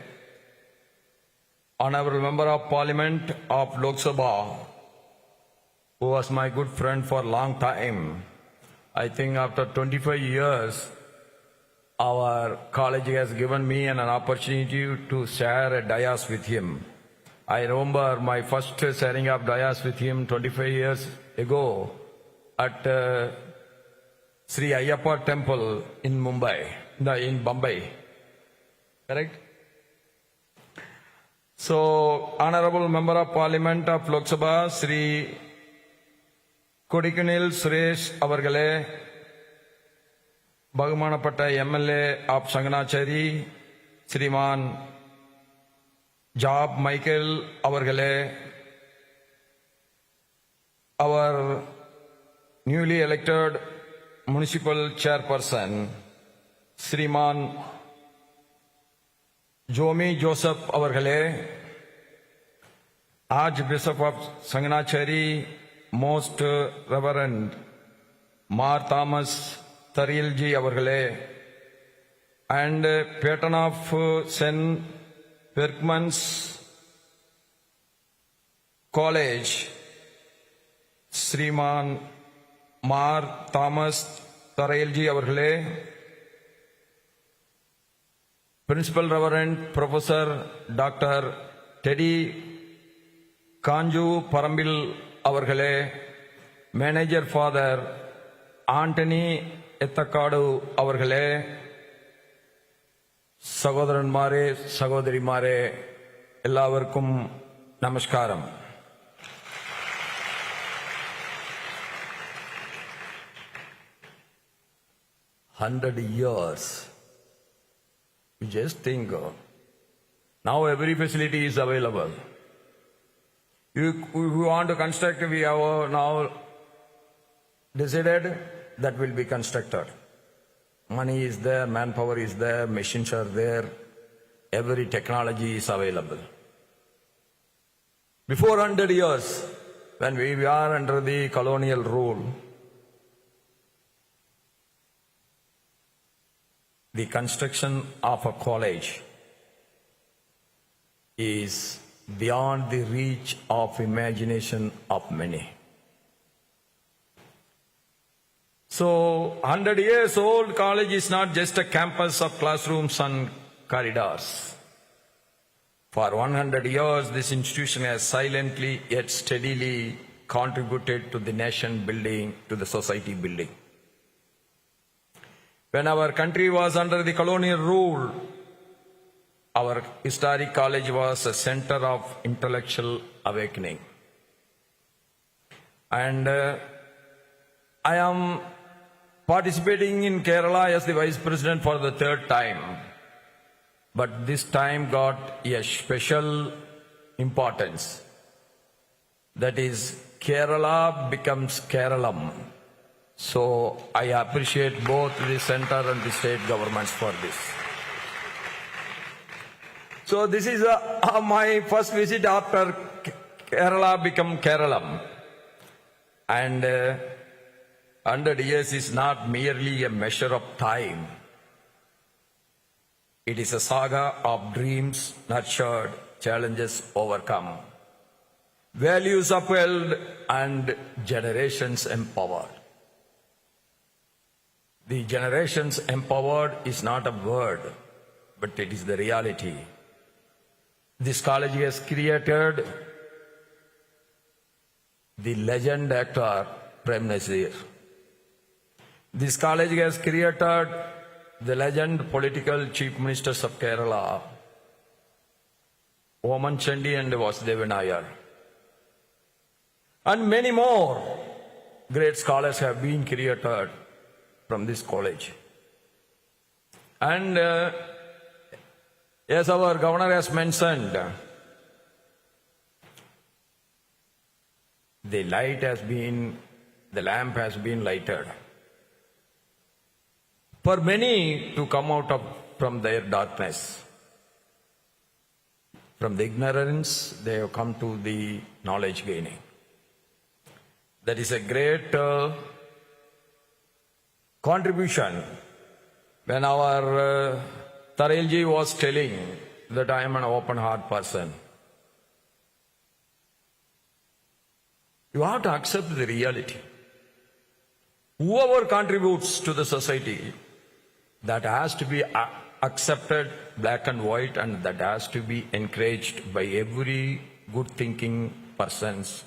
Honorable Member of Parliament of Lok Sabha, who was my good friend for a long time. I think after 25 years, our college has given me an opportunity to share a dais with him. I remember my first sharing of dais with him 25 years ago at Sri Ayyappa Temple in Bombay. Correct? So, Honorable Member of Parliament of Lok Sabha, Shri Kodikunil Suresh avargale, Bhagavanapata MLA of Changanassery, Shriman Job Michael avargale, our newly elected municipal chairperson, Shriman Jomi Joseph avargale, Archbishop of Changanassery, Most Reverend Mar Thomas Tarilji avargale, and patron of St. Berchmans College, Shriman Mar Thomas Tarilji avargale, Principal Reverend Professor Dr. Teddy Kanju Parambil avargale, Manager Father Anthony Ethakadu avargale, Sagodaranmare, Sagodarimare, ellavarkum namaskaram. "100 years. You just think, now every facility is available. If we want to construct, we have now decided that will be constructed. Money is there, manpower is there, machines are there, every technology is available. Before 100 years, when we are under the colonial rule, the construction of a college is beyond the reach of imagination of many. So, 100 years old college is not just a campus of classrooms and corridors. For 100 years, this institution has silently yet steadily contributed to the nation building, to the society building. When our country was under the colonial rule, our historic college was a center of intellectual awakening. And I am participating in Kerala as the Vice President for the third time. But this time got a special importance. That is, Kerala becomes Keralam. So I appreciate both the center and the state governments for this. So this is my first visit after Kerala become Keralam. And 100 years is not merely a measure of time. It is a saga of dreams nurtured, challenges overcome, values upheld, and generations empowered. The generations empowered is not a word, but it is the reality. This college has created the legend actor Prem Nazir. This college has created the legend political chief ministers of Kerala, Oman Chandi and Vasudevan Nair. And many more great scholars have been created from this college. And as our governor has mentioned, the lamp has been lighted for many to come out from their darkness. From the ignorance, they have come to the knowledge gaining. That is a great contribution. When our Tarelji was telling that I am an open heart person, you have to accept the reality. Whoever contributes to the society, that has to be accepted black and white, and that has to be encouraged by every good thinking persons,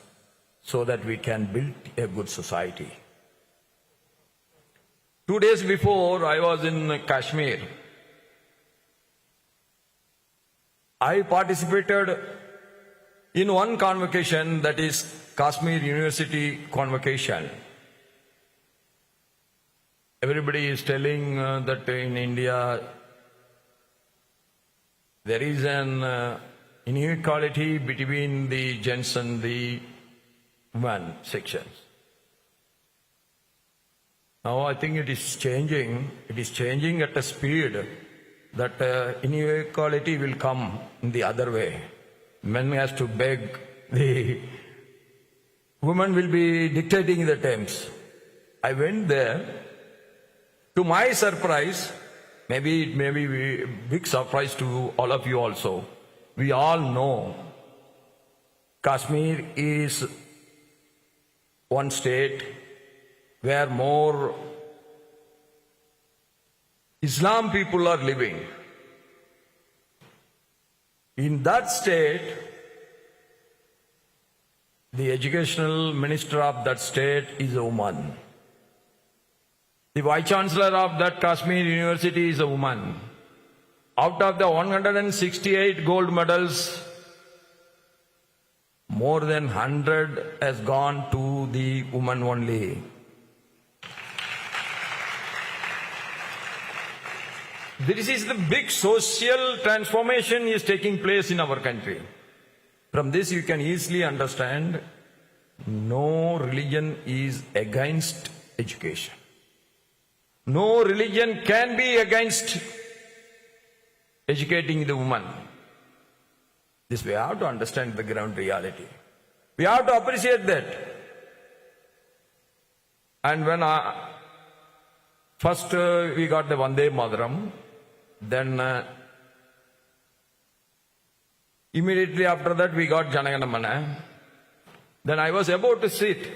so that we can build a good society. 2 days before, I was in Kashmir. I participated in one convocation, that is Kashmir University convocation. Everybody is telling that in India there is an inequality between the gents and the women sections. Now I think it is changing. It is changing at a speed that inequality will come in the other way. Men has to beg, the women will be dictating the terms. I went there. To my surprise, maybe it may be a big surprise to all of you also, we all know Kashmir is one state where more Islam people are living. In that state, the educational minister of that state is a woman. The Vice Chancellor of that Kashmir University is a woman. Out of the 168 gold medals, more than 100 has gone to the woman only. This is the big social transformation is taking place in our country. From this you can easily understand, no religion is against education. No religion can be against educating the woman. This we have to understand the ground reality. We have to appreciate that. And when first we got the Vande Mataram, then immediately after that we got Janaganamana. Then I was about to sit,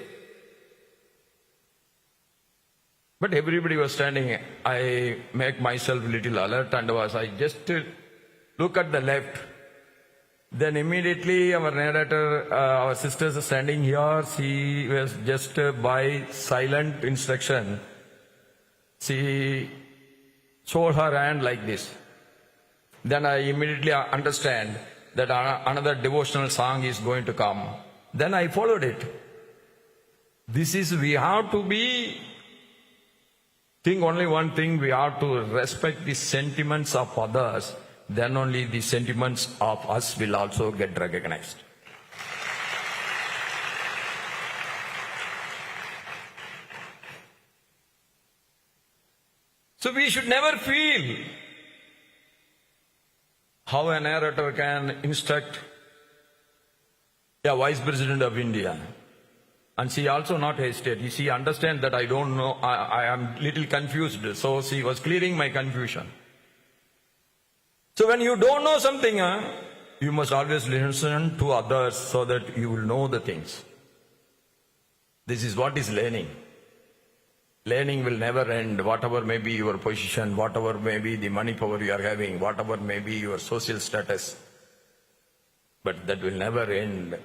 but everybody was standing. I make myself a little alert and I just look at the left. Then immediately our narrator, our sisters are standing here. She was just by silent instruction, she showed her hand like this. Then I immediately understand that another devotional song is going to come. Then I followed it. This is, we have to think only one thing, we have to respect the sentiments of others, then only the sentiments of us will also get recognized. So we should never feel how a narrator can instruct a Vice President of India. And she also not hesitate. She understand that I don't know, I am little confused. So she was clearing my confusion. So when you don't know something, you must always listen to others so that you will know the things. This is what is learning. Learning will never end, whatever may be your position, whatever may be the money power you are having, whatever may be your social status. But that will never end.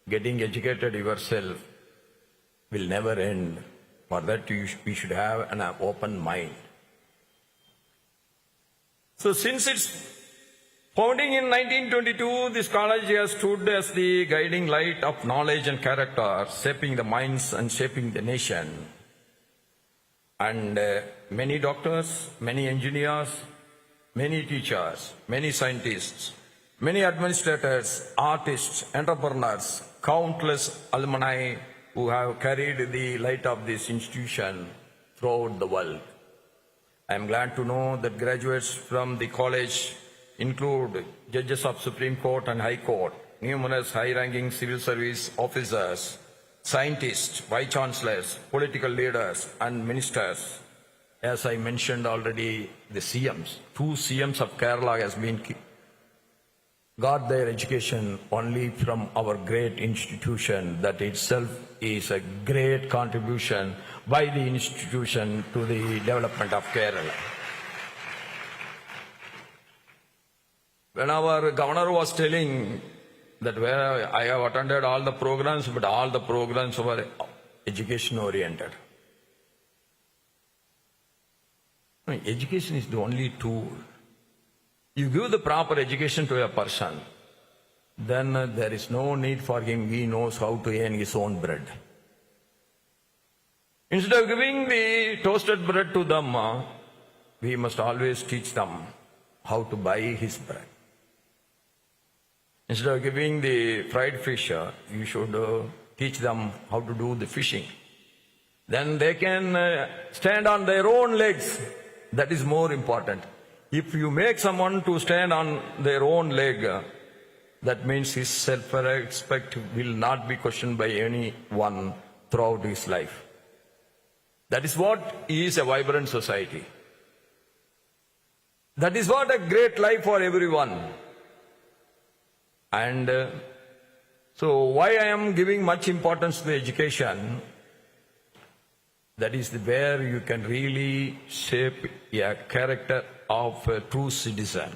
Getting educated yourself will never end. For that we should have an open mind. So since its founding in 1922, this college has stood as the guiding light of knowledge and character, shaping the minds and shaping the nation. And many doctors, many engineers, many teachers, many scientists, many administrators, artists, entrepreneurs, countless alumni who have carried the light of this institution throughout the world. I am glad to know that graduates from the college include judges of Supreme Court and High Court, numerous high-ranking civil service officers, scientists, vice chancellors, political leaders, and ministers. As I mentioned already, the CMs, 2 CMs of Kerala has been got their education only from our great institution. That itself is a great contribution by the institution to the development of Kerala. When our governor was telling that where I have attended all the programs, but all the programs were education oriented. Education is the only tool. You give the proper education to a person, then there is no need for him. He knows how to earn his own bread. Instead of giving the toasted bread to them, we must always teach them how to buy his bread. Instead of giving the fried fish, you should teach them how to do the fishing. Then they can stand on their own legs. That is more important. If you make someone to stand on their own leg, that means his self-respect will not be questioned by anyone throughout his life. That is what is a vibrant society. That is what a great life for everyone. And so why I am giving much importance to education, that is where you can really shape a character of a true citizen.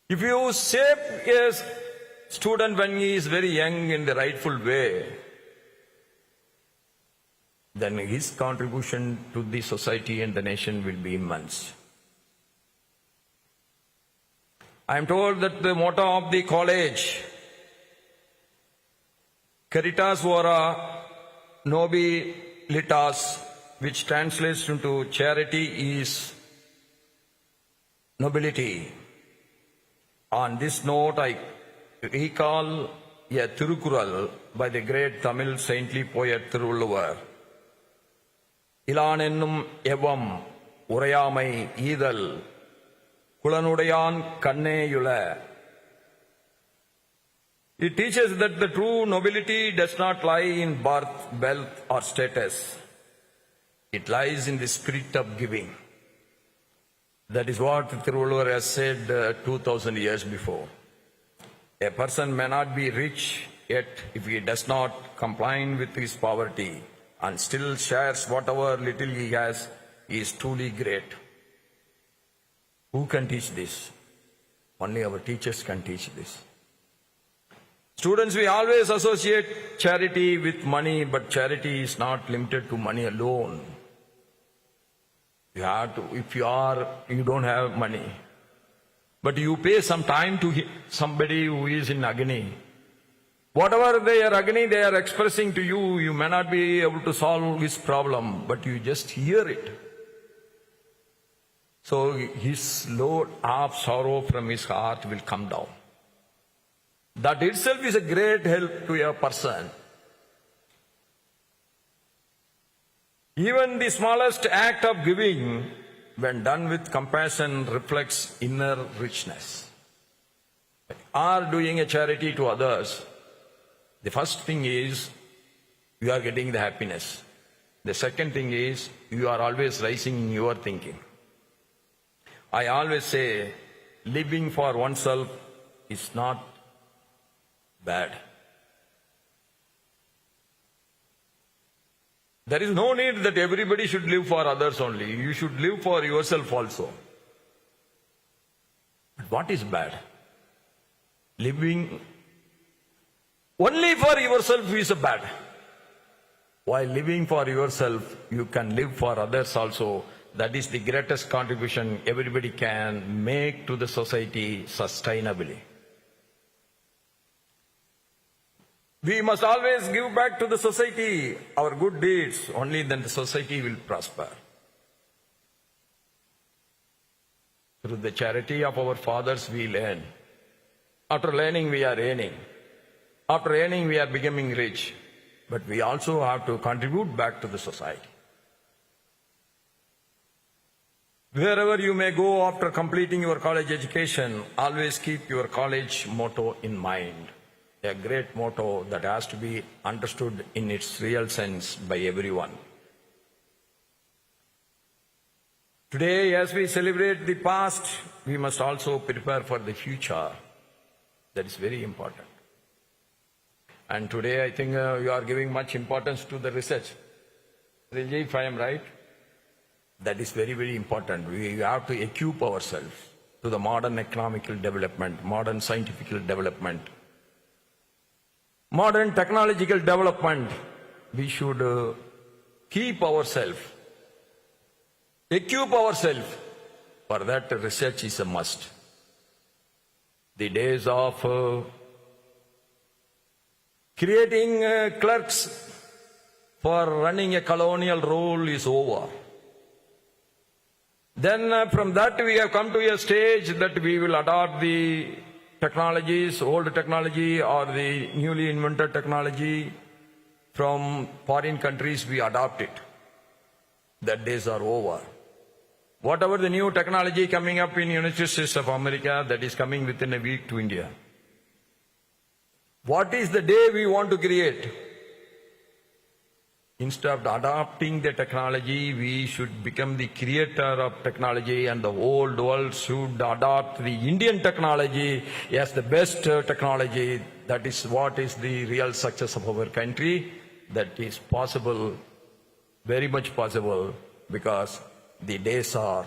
If you shape a student when he is very young in the rightful way, then his contribution to the society and the nation will be immense. I am told that the motto of the college, Caritas Ora Nobilitas, which translates into charity is nobility. On this note, I recall a Thirukural by the great Tamil saintly poet Thiruvalluvar. Ilanennum evam urayamai idal Kulanudayan kanneyula. It teaches that the true nobility does not lie in birth, wealth, or status. It lies in the spirit of giving. That is what Thiruvalluvar has said 2000 years before. A person may not be rich, yet if he does not comply with his poverty and still shares whatever little he has, he is truly great. Who can teach this? Only our teachers can teach this. Students, we always associate charity with money, but charity is not limited to money alone. You have to, if you don't have money, but you pay some time to somebody who is in agony. Whatever their agony they are expressing to you, you may not be able to solve his problem, but you just hear it. So his load of sorrow from his heart will come down. That itself is a great help to a person. Even the smallest act of giving, when done with compassion, reflects inner richness. Or doing a charity to others, the first thing is you are getting the happiness. The second thing is you are always rising in your thinking. I always say living for oneself is not bad. There is no need that everybody should live for others only. You should live for yourself also. But what is bad? Living only for yourself is bad. While living for yourself, you can live for others also. That is the greatest contribution everybody can make to the society sustainably. We must always give back to the society our good deeds. Only then the society will prosper. Through the charity of our fathers we learn. After learning we are earning. After earning we are becoming rich. But we also have to contribute back to the society. Wherever you may go after completing your college education, always keep your college motto in mind. A great motto that has to be understood in its real sense by everyone. Today, as we celebrate the past, we must also prepare for the future. That is very important. And today, I think you are giving much importance to the research. Rilji, if I am right, that is very, very important. We have to equip ourselves to the modern economical development, modern scientific development, modern technological development. We should keep ourselves, equip ourselves. For that, research is a must. The days of creating clerks for running a colonial rule is over. Then from that we have come to a stage that we will adopt the technologies, old technology or the newly invented technology from foreign countries, we adopt it. That days are over. Whatever the new technology coming up in United States of America, that is coming within a week to India. What is the day we want to create? Instead of adopting the technology, we should become the creator of technology, and the whole world should adopt the Indian technology as the best technology. That is what is the real success of our country. That is possible, very much possible, because the days are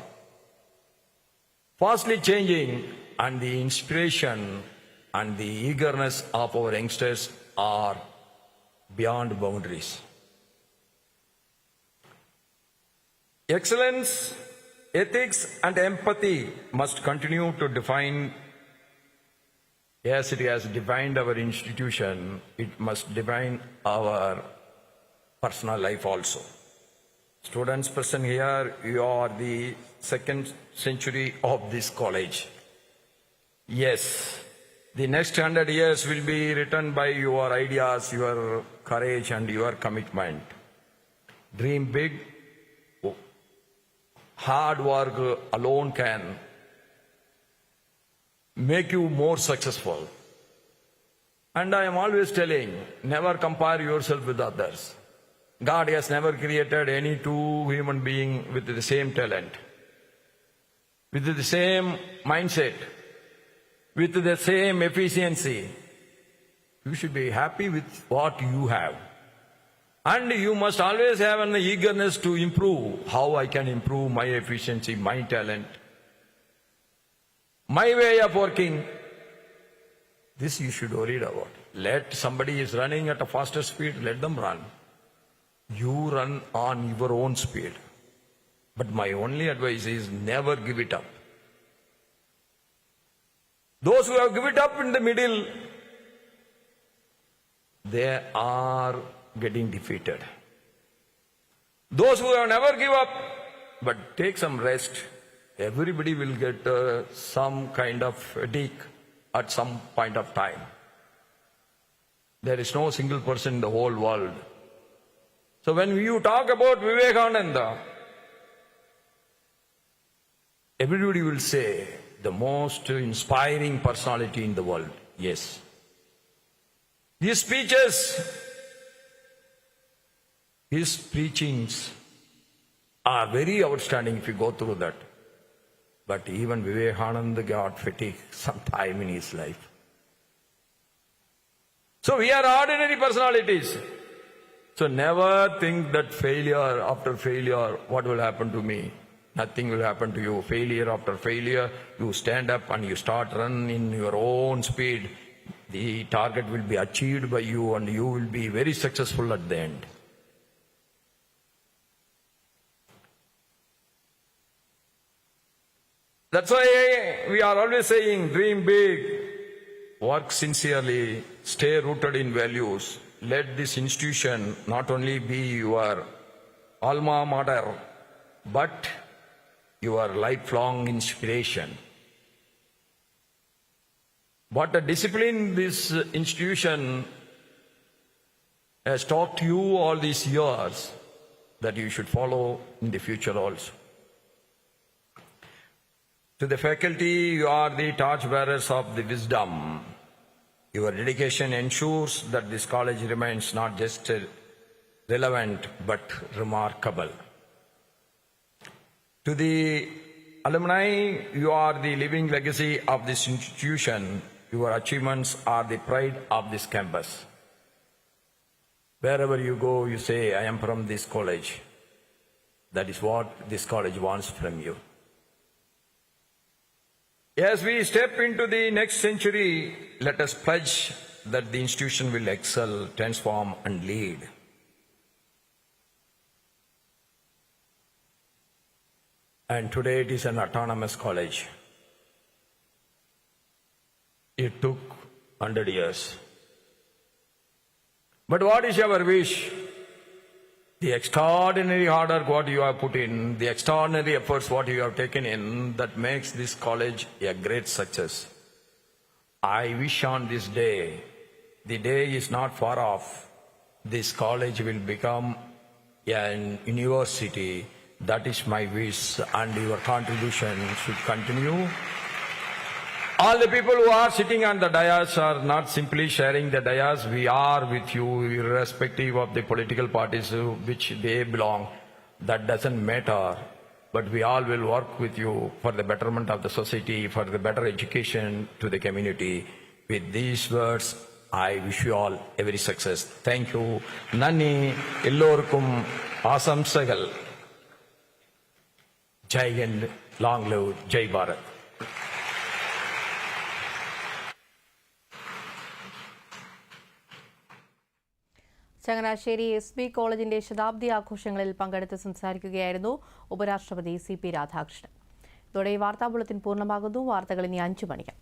fastly changing and the inspiration and the eagerness of our youngsters are beyond boundaries. Excellence, ethics and empathy must continue to define, as it has defined our institution, it must define our personal life also. Students present here, you are the second century of this college. Yes, the next 100 years will be written by your ideas, your courage and your commitment. Dream big. Hard work alone can make you more successful. And I am always telling, never compare yourself with others. God has never created any two human beings with the same talent, with the same mindset, with the same efficiency. You should be happy with what you have. And you must always have an eagerness to improve. How I can improve my efficiency, my talent, my way of working. This you should worry about. Let somebody is running at a faster speed, let them run. You run on your own speed. But my only advice is never give it up. Those who have given it up in the middle, they are getting defeated. Those who have never give up but take some rest, everybody will get some kind of fatigue at some point of time. There is no single person in the whole world. So when you talk about Vivekananda, everybody will say the most inspiring personality in the world. Yes. His speeches, his preachings are very outstanding if you go through that. But even Vivekananda got fatigue sometime in his life. So we are ordinary personalities. So never think that failure after failure, what will happen to me? Nothing will happen to you. Failure after failure, you stand up and you start running in your own speed. The target will be achieved by you and you will be very successful at the end. That's why we are always saying, dream big, work sincerely, stay rooted in values. Let this institution not only be your alma mater, but your lifelong inspiration. What a discipline this institution has taught you all these years that you should follow in the future also. To the faculty, you are the torchbearers of the wisdom. Your dedication ensures that this college remains not just relevant but remarkable. To the alumni, you are the living legacy of this institution. Your achievements are the pride of this campus. Wherever you go, you say, I am from this college. That is what this college wants from you. As we step into the next century, let us pledge that the institution will excel, transform, and lead. And today it is an autonomous college. It took 100 years. But what is our wish? The extraordinary hard work what you have put in, the extraordinary efforts what you have taken in, that makes this college a great success. I wish on this day, the day is not far off, this college will become an university. That is my wish, and your contribution should continue. All the people who are sitting on the dais are not simply sharing the dais. We are with you, irrespective of the political parties to which they belong. That doesn't matter. But we all will work with you for the betterment of the society, for the better education to the community. With these words, I wish you all every success. Thank you. Nani Illorkum Asamsagal. Jai Hind, long live Jai Bharat. Changanassery SP കോളേജിന്റെ ശതാബ്ദി ആഘോഷങ്ങളിൽ പങ്കെടുത്ത് സംസാരിക്കുകയായിരുന്നു ഉപരാഷ്ട്രപതി CP Radhakrishnan. ഇതോടെ ഈ വാർത്താ bulletin പൂർണ്ണമാകുന്നു. വാർത്തകൾ ഇനി 5 മണിക്ക്.